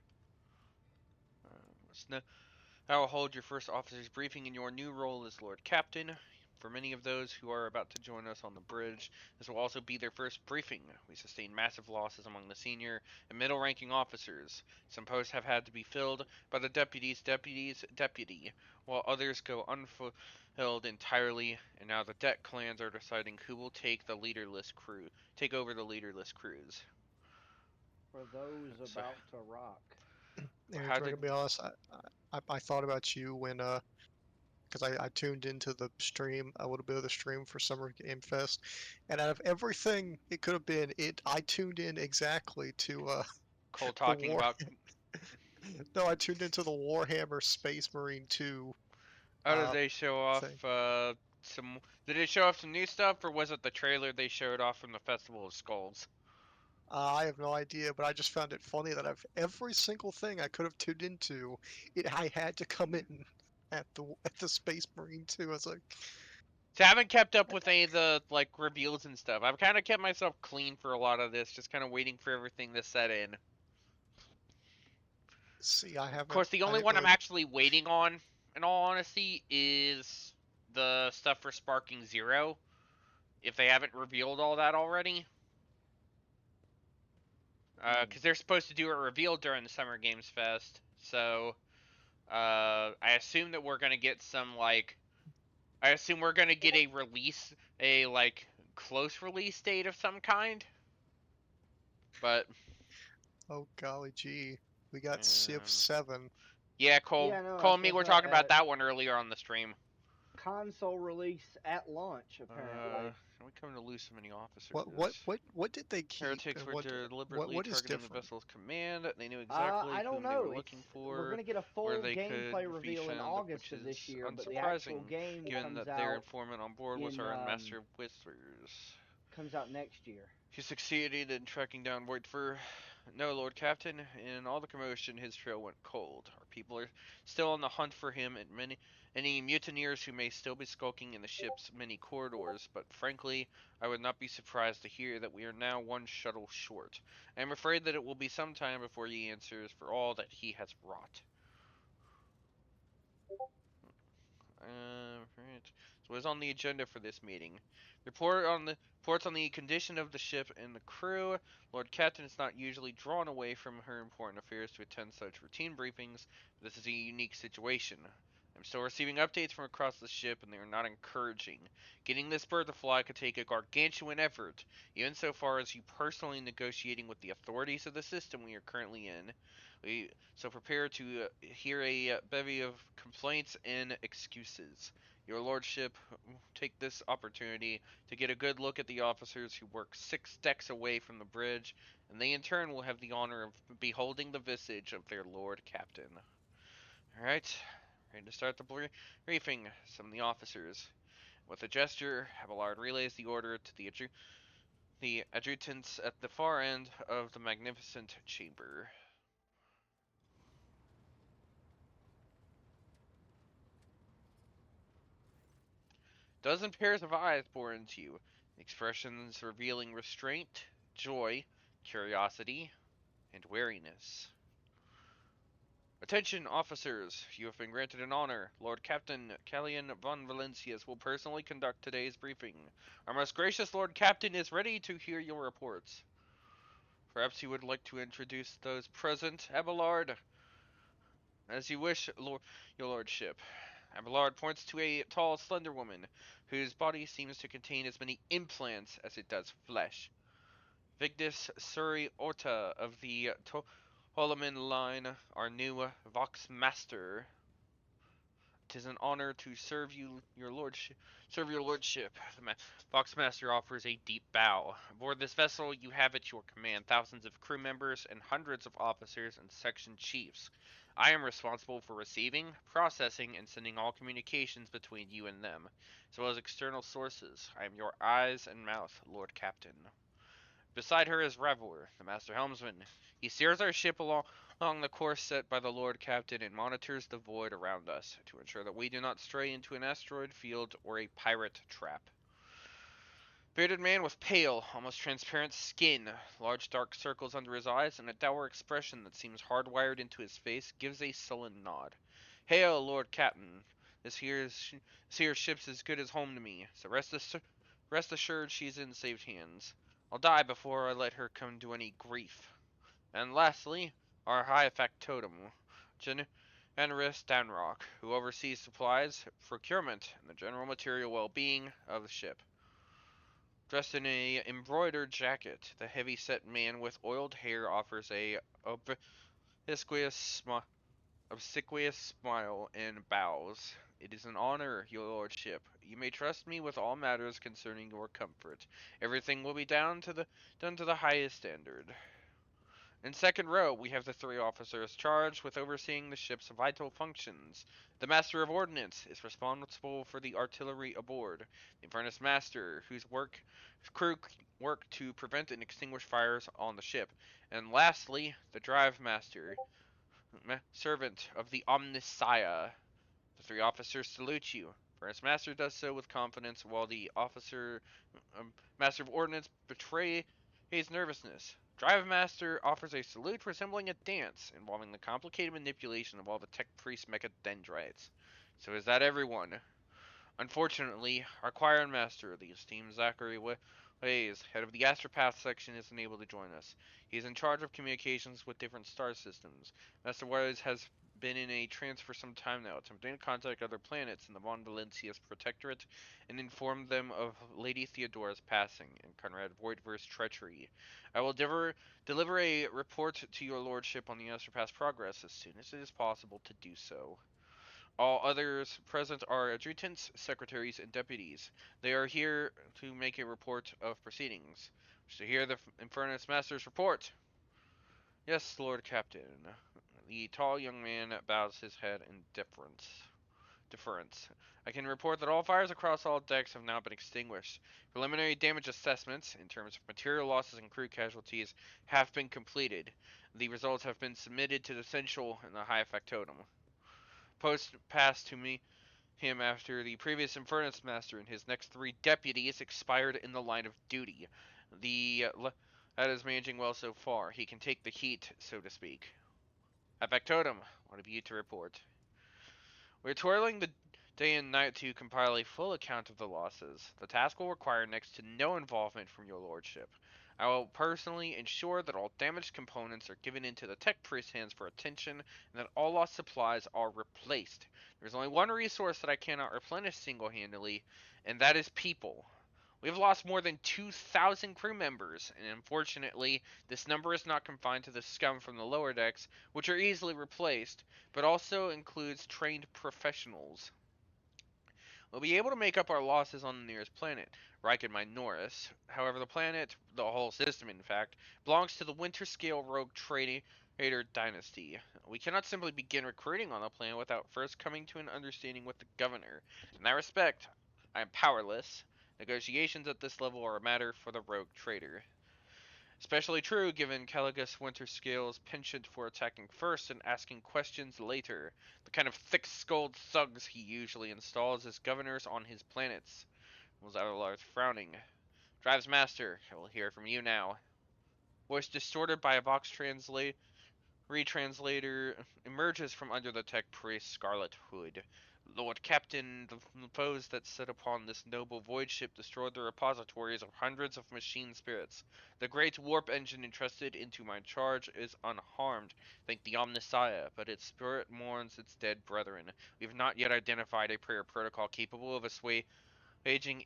I will hold your first officer's briefing in your new role as Lord Captain. For many of those who are about to join us on the bridge, this will also be their first briefing. We sustained massive losses among the senior and middle ranking officers. Some posts have had to be filled by the deputy, while others go unfulfilled entirely, and now the debt clans are deciding who will take over the leaderless crews. For those So, about to rock. Andrew, how I did gotta be honest. I thought about you when because I tuned into the stream, a little bit of the stream for Summer Game Fest, and out of everything it could have been, I tuned in exactly to Cole the talking War. about No, I tuned into the Warhammer Space Marine 2 how did they show off thing. some? Did they show off some new stuff, or was it the trailer they showed off from the Festival of Skulls? I have no idea, but I just found it funny that every single thing I could have tuned into, I had to come in at the Space Marine 2. I was like, So I haven't kept up with any of the like reveals and stuff. I've kind of kept myself clean for a lot of this, just kind of waiting for everything to set in. see, Of course, the I only didn't one I'm really. actually waiting on, in all honesty, is the stuff for Sparking Zero. If they haven't revealed all that already, because they're supposed to do a reveal during the Summer Games Fest, so I assume that we're gonna get some like. I assume we're gonna get a release, a like close release date of some kind. But Oh golly gee, we got Civ um, 7. yeah, Cole, Yeah, no, Cole that's and me what's were up. talking about that one earlier on the stream. Console release at launch, apparently. We come to lose so many officers. What did they keep Heretics and were deliberately what is targeting the different? vessel's command. They knew exactly I don't whom they were know. looking We're for, gonna get a where full they could gameplay be reveal in found, August which of this is year, but the unsurprising, actual game given that their informant on board was our master whispers. comes out next year. He succeeded in tracking down Whitefur. No, Lord Captain. In all the commotion, his trail went cold. Our people are still on the hunt for him, and any mutineers who may still be skulking in the ship's many corridors. But frankly, I would not be surprised to hear that we are now one shuttle short. I am afraid that it will be some time before he answers for all that he has wrought. Right. So what is on the agenda for this meeting? Reports on the condition of the ship and the crew. Lord Captain is not usually drawn away from her important affairs to attend such routine briefings. But this is a unique situation. I'm still receiving updates from across the ship, and they are not encouraging. Getting this bird to fly could take a gargantuan effort, even so far as you personally negotiating with the authorities of the system we are currently in. So prepare to hear a bevy of complaints and excuses. Your lordship, take this opportunity to get a good look at the officers who work 6 decks away from the bridge, and they in turn will have the honor of beholding the visage of their lord captain. Alright, ready to start the briefing. Some of the officers. With a gesture, Abelard relays the order to the adjutants at the far end of the magnificent chamber. Dozen pairs of eyes bore into you, expressions revealing restraint, joy, curiosity, and wariness. Attention, officers! You have been granted an honor. Lord Captain Callian von Valancius will personally conduct today's briefing. Our most gracious Lord Captain is ready to hear your reports. Perhaps you would like to introduce those present. Abelard, as you wish, your lordship. Abelard points to a tall, slender woman, whose body seems to contain as many implants as it does flesh. Vigdis Suri Orta of the Holoman line, our new Vox Master. 'Tis an honor to serve your lordship. Serve your lordship. The Foxmaster offers a deep bow. Aboard this vessel, you have at your command thousands of crew members and hundreds of officers and section chiefs. I am responsible for receiving, processing, and sending all communications between you and them, as well as external sources. I am your eyes and mouth, Lord Captain. Beside her is Revor, the master helmsman. He steers our ship along the course set by the Lord Captain and monitors the void around us to ensure that we do not stray into an asteroid field or a pirate trap. Bearded man with pale, almost transparent skin, large dark circles under his eyes, and a dour expression that seems hardwired into his face gives a sullen nod. Hail, Lord Captain. This here ship's as good as home to me, so rest assured she's in safe hands. I'll die before I let her come to any grief. And lastly, our high factotum, Generous Danrock, who oversees supplies, procurement, and the general material well-being of the ship. Dressed in a embroidered jacket, the heavy-set man with oiled hair offers a obsequious smile and bows. It is an honor, your lordship. You may trust me with all matters concerning your comfort. Everything will be done to the highest standard. In second row, we have the 3 officers charged with overseeing the ship's vital functions. The Master of Ordnance is responsible for the artillery aboard. The Furnace Master, whose crew work to prevent and extinguish fires on the ship. And lastly, the Drive Master, servant of the Omnissiah. The 3 officers salute you. Furnace Master does so with confidence, while the Master of Ordnance betrays nervousness. Drive Master offers a salute resembling a dance, involving the complicated manipulation of all the tech priest mechadendrites. So is that everyone? Unfortunately, our choir master, the esteemed Zachary Ways, head of the Astropath section, is unable to join us. He is in charge of communications with different star systems. Master Ways has been in a trance for some time now, attempting to contact other planets in the Von Valencius Protectorate and inform them of Lady Theodora's passing and Conrad Voidver's treachery. I will deliver a report to your lordship on the Astropath's progress as soon as it is possible to do so. All others present are adjutants, secretaries, and deputies. They are here to make a report of proceedings. To hear the Infernus Master's report. Yes, Lord Captain. The tall young man bows his head in deference. I can report that all fires across all decks have now been extinguished. Preliminary damage assessments, in terms of material losses and crew casualties, have been completed. The results have been submitted to the Central and the High Factotum. Post passed to him after the previous Infernus Master and his next 3 deputies expired in the line of duty. The lad is managing well so far. He can take the heat, so to speak. At Factotum, what have you to report? We're toiling the day and night to compile a full account of the losses. The task will require next to no involvement from your lordship. I will personally ensure that all damaged components are given into the tech priest's hands for attention, and that all lost supplies are replaced. There's only one resource that I cannot replenish single-handedly, and that is people. We've lost more than 2,000 crew members, and unfortunately, this number is not confined to the scum from the lower decks, which are easily replaced, but also includes trained professionals. We'll be able to make up our losses on the nearest planet, Riken Minoris. However, the planet, the whole system in fact, belongs to the Winter Scale Rogue Trader Dynasty. We cannot simply begin recruiting on the planet without first coming to an understanding with the governor. In that respect, I am powerless. Negotiations at this level are a matter for the Rogue Trader. Especially true given Caligus Winterscale's penchant for attacking first and asking questions later, the kind of thick-skulled thugs he usually installs as governors on his planets. Was Adelarth frowning. Drives Master, I will hear from you now. Voice distorted by a Vox retranslator emerges from under the tech priest's scarlet hood. Lord Captain, the foes that set upon this noble void ship destroyed the repositories of hundreds of machine spirits. The great warp engine entrusted into my charge is unharmed, thank the Omnissiah, but its spirit mourns its dead brethren. We have not yet identified a prayer protocol capable of assuaging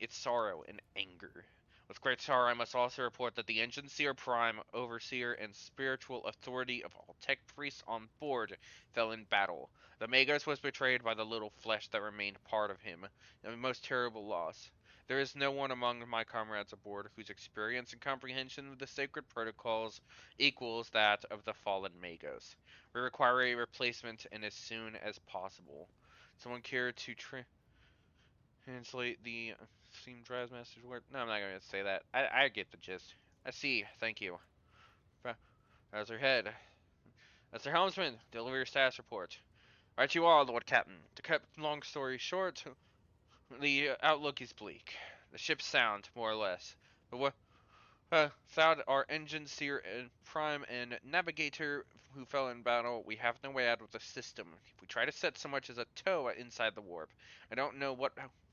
its sorrow and anger. With great sorrow, I must also report that the Engine Seer Prime, Overseer, and spiritual authority of all tech priests on board fell in battle. The Magos was betrayed by the little flesh that remained part of him, a most terrible loss. There is no one among my comrades aboard whose experience and comprehension of the sacred protocols equals that of the fallen Magos. We require a replacement and as soon as possible. Someone care to translate the Steam Drives Master's word? No, I'm not going to say that. I get the gist. I see. Thank you. How's her head? That's the helmsman. Deliver your status report. Right you are, Lord Captain. To cut long story short, the outlook is bleak. The ship's sound, more or less. But without our engine seer and prime and navigator who fell in battle, we have no way out of the system. If we try to set so much as a toe inside the warp, I don't know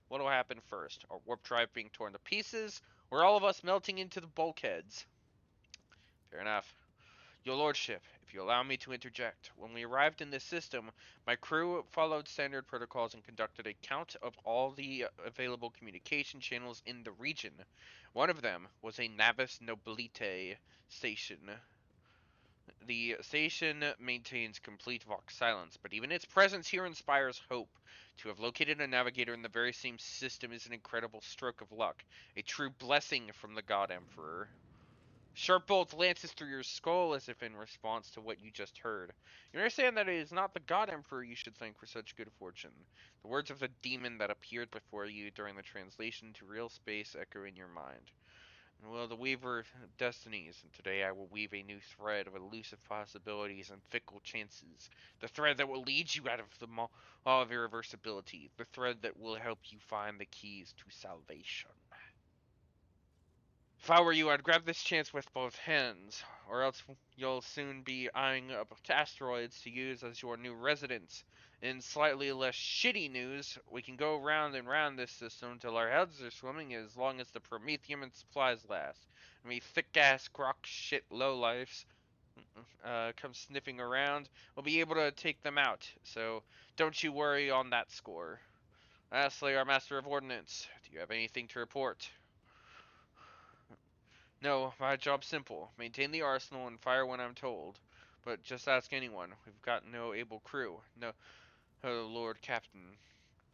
what'll happen first. Our warp drive being torn to pieces, or all of us melting into the bulkheads. Fair enough. Your lordship, if you allow me to interject, when we arrived in this system, my crew followed standard protocols and conducted a count of all the available communication channels in the region. One of them was a Navis Nobilite station. The station maintains complete Vox silence, but even its presence here inspires hope. To have located a navigator in the very same system is an incredible stroke of luck, a true blessing from the God Emperor. Sharp bolt lances through your skull as if in response to what you just heard. You understand that it is not the God Emperor you should thank for such good fortune. The words of the demon that appeared before you during the translation to real space echo in your mind. Well, the weaver of destinies, and today I will weave a new thread of elusive possibilities and fickle chances. The thread that will lead you out of the maw of irreversibility. The thread that will help you find the keys to salvation. If I were you, I'd grab this chance with both hands, or else you'll soon be eyeing up asteroids to use as your new residence. In slightly less shitty news, we can go round and round this system till our heads are swimming as long as the promethium and supplies last. I mean, thick-ass grok shit lowlifes come sniffing around, we'll be able to take them out, so don't you worry on that score. Lastly, our Master of Ordnance, do you have anything to report? No, my job's simple. Maintain the arsenal and fire when I'm told. But just ask anyone. We've got no able crew. No, oh, Lord Captain.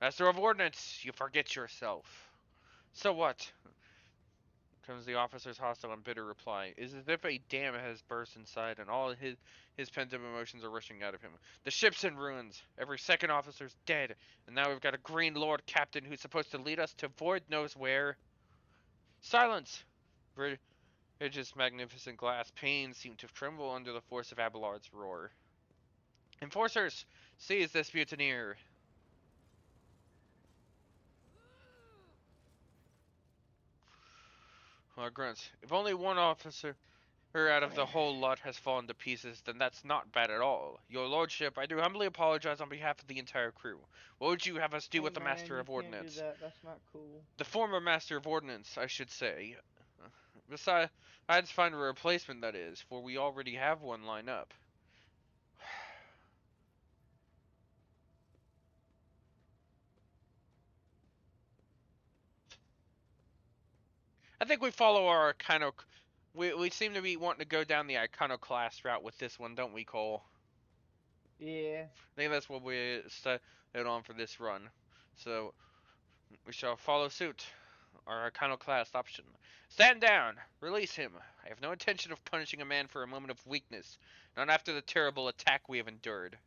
Master of Ordnance, you forget yourself. So what? Comes the officer's hostile and bitter reply. Is as if a dam has burst inside and all his pent-up emotions are rushing out of him. The ship's in ruins. Every second officer's dead. And now we've got a green Lord Captain who's supposed to lead us to void knows where. Silence! Bridge's magnificent glass panes seemed to tremble under the force of Abelard's roar. Enforcers, seize this mutineer! Grunts. If only one officer out of the whole lot has fallen to pieces, then that's not bad at all. Your lordship, I do humbly apologize on behalf of the entire crew. What would you have us do Hey with the man, Master you of can't do Ordnance? that. That's not cool. The former Master of Ordnance, I should say. Besides, I had to find a replacement, that is, for we already have one lined up. I think we follow our kind of. We seem to be wanting to go down the iconoclast route with this one, don't we, Cole? Yeah. I think that's what we set on for this run. So we shall follow suit. Our iconoclast option. Stand down! Release him! I have no intention of punishing a man for a moment of weakness, not after the terrible attack we have endured.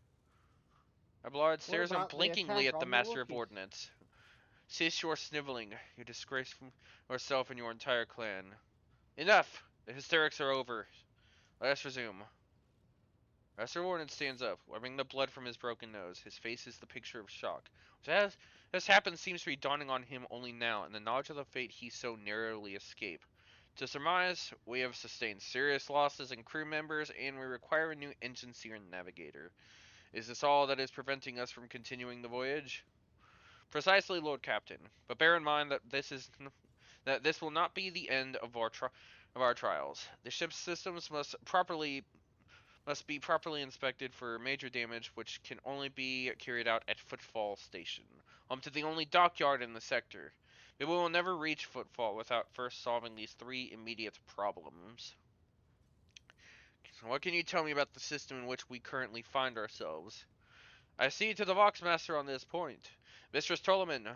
Abelard What stares about the unblinkingly attack at the on the Master of Wookiees? Ordnance. Cease your sniveling. You disgrace yourself and your entire clan. Enough! The hysterics are over. Let us resume. Master Warden stands up, wiping the blood from his broken nose. His face is the picture of shock. What has happened seems to be dawning on him only now, and the knowledge of the fate he so narrowly escaped. To surmise, we have sustained serious losses in crew members, and we require a new engine seer and navigator. Is this all that is preventing us from continuing the voyage? Precisely, Lord Captain. But bear in mind that this will not be the end of our trials. The ship's systems must be properly inspected for major damage, which can only be carried out at Footfall Station, home to the only dockyard in the sector. But we will never reach Footfall without first solving these three immediate problems. So what can you tell me about the system in which we currently find ourselves? I see to the Voxmaster on this point. Mistress Tolman,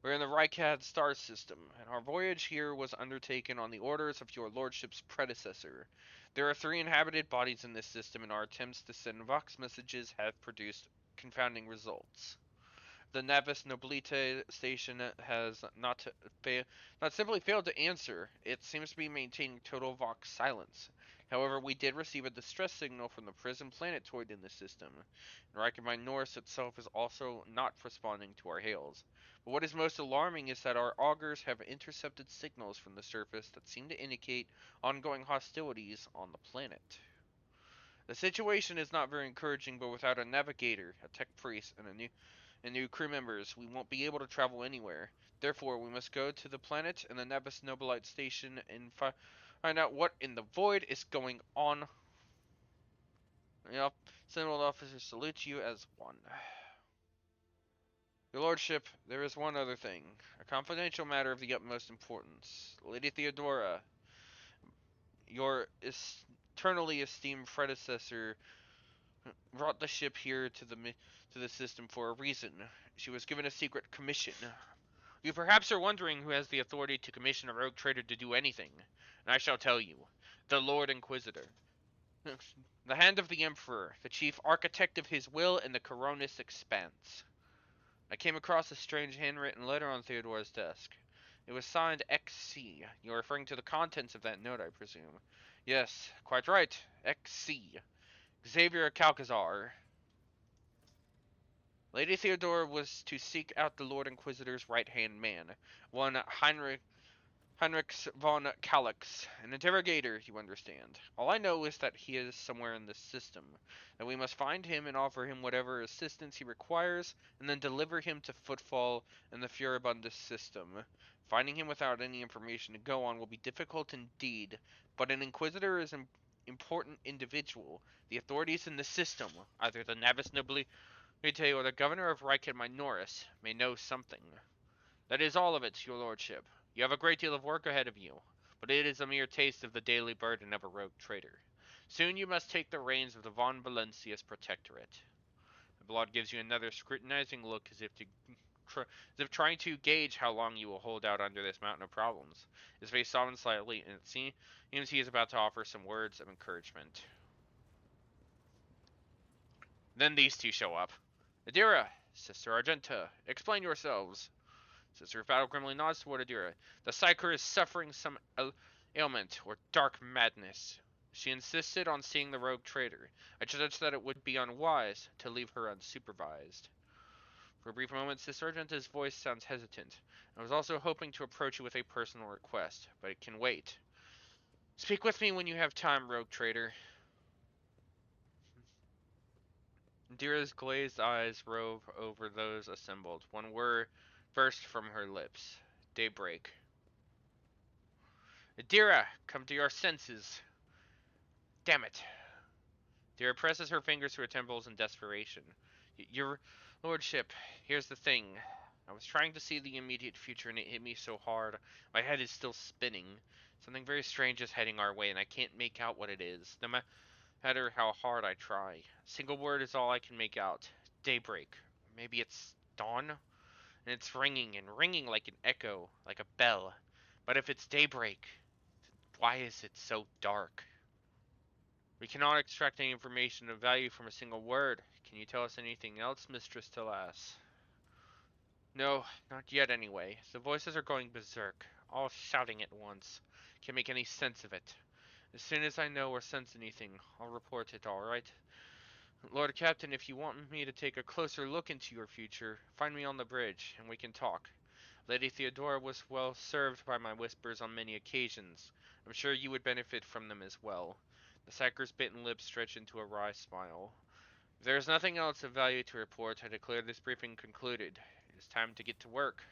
we're in the Rykad star system, and our voyage here was undertaken on the orders of your lordship's predecessor. There are 3 inhabited bodies in this system, and our attempts to send Vox messages have produced confounding results. The Navis Nobilite station has not simply failed to answer, it seems to be maintaining total Vox silence. However, we did receive a distress signal from the prison planetoid in the system, and Reichenstein Norris itself is also not responding to our hails. But what is most alarming is that our augurs have intercepted signals from the surface that seem to indicate ongoing hostilities on the planet. The situation is not very encouraging, but without a navigator, a tech priest, and new crew members, we won't be able to travel anywhere. Therefore, we must go to the planet and the Navis Nobilite station and find out what in the void is going on. Yep, Sentinel officers salute you as one. Your Lordship, there is one other thing. A confidential matter of the utmost importance. Lady Theodora, your eternally esteemed predecessor, brought the ship here to the system for a reason. She was given a secret commission. You perhaps are wondering who has the authority to commission a rogue trader to do anything, and I shall tell you. The Lord Inquisitor. The hand of the Emperor, the chief architect of his will in the Coronis expanse. I came across a strange handwritten letter on Theodore's desk. It was signed XC. You're referring to the contents of that note, I presume. Yes, quite right. XC. Xavier Calcazar. Lady Theodora was to seek out the Lord Inquisitor's right-hand man, one Heinrichs von Calix, an interrogator, you understand. All I know is that he is somewhere in this system, that we must find him and offer him whatever assistance he requires, and then deliver him to Footfall in the Furibundus system. Finding him without any information to go on will be difficult indeed, but an Inquisitor is an important individual. The authorities in the system, either the Navis Nobili or the governor of Reich and Minoris, may know something. That is all of it, your lordship. You have a great deal of work ahead of you, but it is a mere taste of the daily burden of a rogue trader. Soon you must take the reins of the von Valancius Protectorate. The blood gives you another scrutinizing look as if trying to gauge how long you will hold out under this mountain of problems. His face softens slightly, and it seems he is about to offer some words of encouragement. Then these two show up. Adira, Sister Argenta, explain yourselves. Sister Battle grimly nods toward Adira. The Psyker is suffering some ailment or dark madness. She insisted on seeing the rogue trader. I judged that it would be unwise to leave her unsupervised. For a brief moment, Sister Argenta's voice sounds hesitant. I was also hoping to approach you with a personal request, but it can wait. Speak with me when you have time, rogue trader. Adira's glazed eyes rove over those assembled. One word burst from her lips. Daybreak. Adira, come to your senses. Damn it. Adira presses her fingers to her temples in desperation. Your lordship, here's the thing. I was trying to see the immediate future and it hit me so hard. My head is still spinning. Something very strange is heading our way and I can't make out what it is, no matter how hard I try. A single word is all I can make out. Daybreak. Maybe it's dawn? And it's ringing and ringing like an echo, like a bell. But if it's daybreak, why is it so dark? We cannot extract any information of value from a single word. Can you tell us anything else, Mistress Talas? No, not yet anyway. The voices are going berserk, all shouting at once. Can't make any sense of it. As soon as I know or sense anything, I'll report it, alright? Lord Captain, if you want me to take a closer look into your future, find me on the bridge, and we can talk. Lady Theodora was well served by my whispers on many occasions. I'm sure you would benefit from them as well. The Sacker's bitten lips stretched into a wry smile. If there is nothing else of value to report, I declare this briefing concluded. It is time to get to work.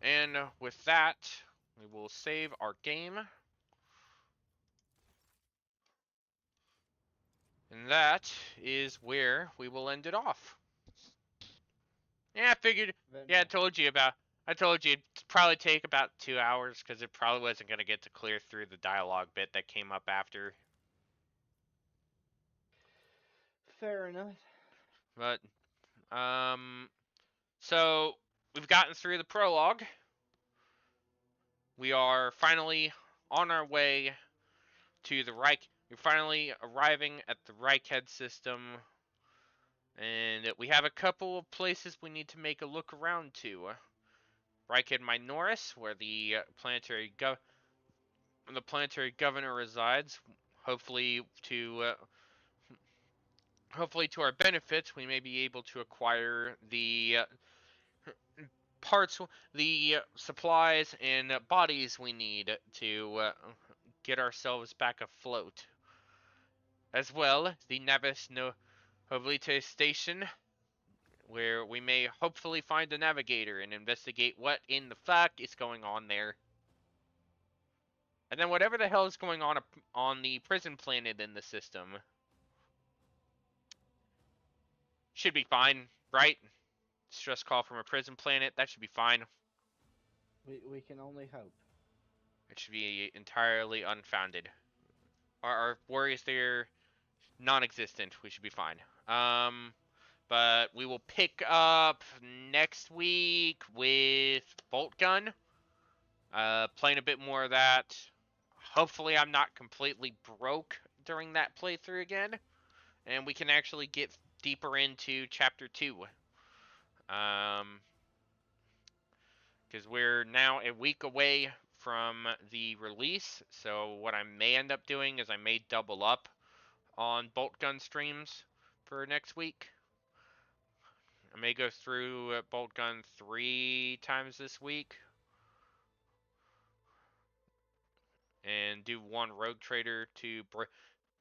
And with that, we will save our game. And that is where we will end it off. Yeah, I figured. Very Yeah, nice. I told you it'd probably take about 2 hours because it probably wasn't going to get to clear through the dialogue bit that came up after. Fair enough. But, so we've gotten through the prologue. We are finally on our way to the Reich. We're finally arriving at the Reichhead system. And we have a couple of places we need to make a look around to. Reichhead Minoris, where the planetary governor resides. Hopefully to our benefit, we may be able to acquire the parts, the supplies and bodies we need to get ourselves back afloat. As well, the Navis Novelite station, where we may hopefully find a navigator and investigate what in the fuck is going on there. And then whatever the hell is going on the prison planet in the system should be fine, right? Stress call from a prison planet, that should be fine. We can only hope. It should be entirely unfounded. Our worries there non-existent. We should be fine. But we will pick up next week with Bolt Gun. Playing a bit more of that. Hopefully I'm not completely broke during that playthrough again. And we can actually get deeper into Chapter 2. Because we're now a week away from the release. So what I may end up doing is I may double up on Bolt Gun streams for next week. I may go through Bolt Gun 3 times this week. And do one Rogue Trader to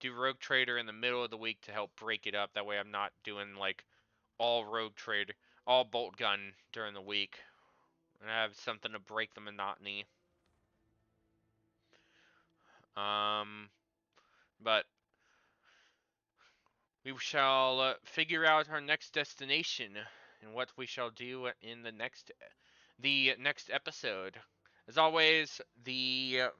do Rogue Trader in the middle of the week to help break it up. That way I'm not doing like all Rogue Trader, all Bolt Gun during the week. And I have something to break the monotony. But we shall figure out our next destination and what we shall do in the next episode. As always, the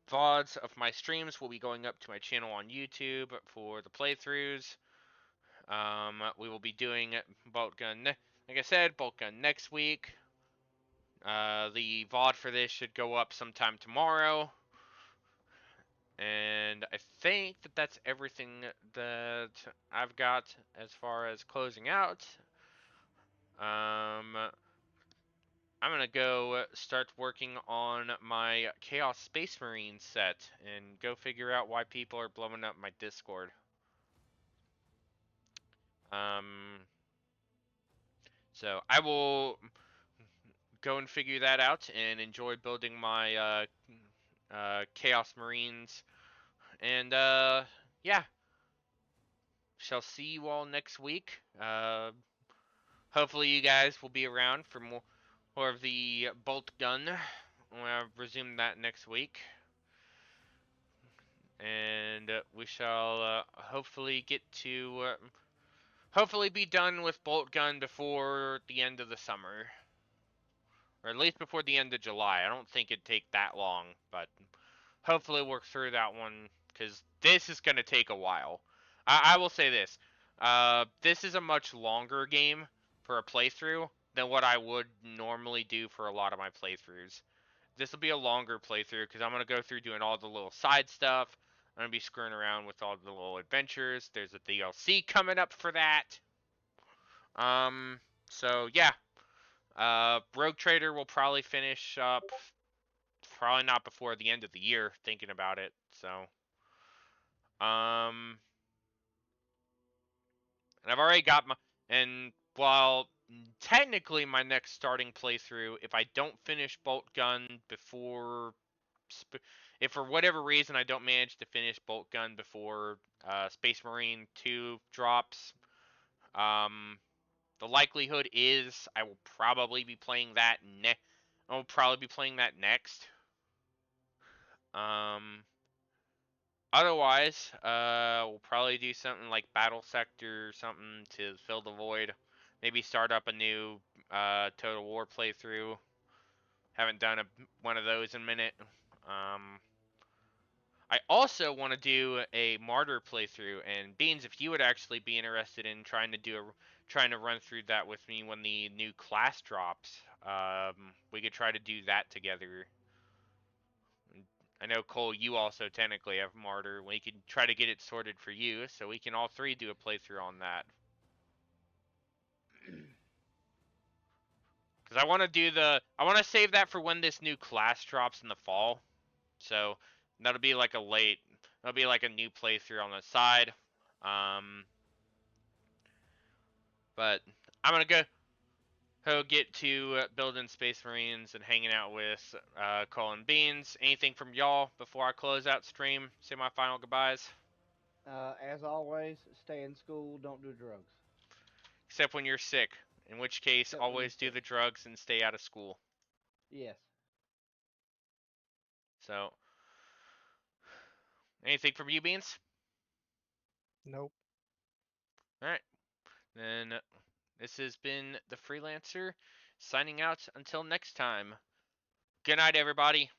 VODs of my streams will be going up to my channel on YouTube for the playthroughs. We will be doing Bolt Gun, like I said, Bolt Gun next week. The VOD for this should go up sometime tomorrow. And I think that that's everything that I've got as far as closing out. I'm gonna go start working on my Chaos Space Marine set and go figure out why people are blowing up my Discord. So I will go and figure that out and enjoy building my Chaos Marines. And yeah, shall see you all next week. hopefully you guys will be around for more of the bolt gun. We'll resume that next week. And we shall hopefully get to hopefully be done with bolt gun before the end of the summer, or at least before the end of July. I don't think it'd take that long, but hopefully work through that one because this is gonna take a while. I will say this: this is a much longer game for a playthrough than what I would normally do for a lot of my playthroughs. This will be a longer playthrough because I'm going to go through doing all the little side stuff. I'm going to be screwing around with all the little adventures. There's a DLC coming up for that. So yeah. Rogue Trader will probably finish up, probably not before the end of the year, thinking about it. So, and I've already got and while technically my next starting playthrough, if I don't finish Bolt Gun before if for whatever reason I don't manage to finish Bolt Gun before Space Marine 2 drops, the likelihood is I will probably be playing that I will probably be playing that next. Otherwise, we'll probably do something like Battle Sector or something to fill the void. Maybe start up a new Total War playthrough. Haven't done one of those in a minute. I also want to do a Martyr playthrough, and Beans, if you would actually be interested in trying to run through that with me when the new class drops, we could try to do that together. I know Cole, you also technically have Martyr. We could try to get it sorted for you, so we can all three do a playthrough on that. Because I want to save that for when this new class drops in the fall. So that'll be like that'll be like a new playthrough on the side. But I'm gonna go get to building Space Marines and hanging out with Cole and Beans. Anything from y'all before I close out stream? Say my final goodbyes. As always, stay in school. Don't do drugs. Except when you're sick, in which case Except when you're always do sick. the drugs and stay out of school. Yes. So, anything from you, Beans? Nope. All right, then this has been the Freelancer signing out until next time. Good night, everybody.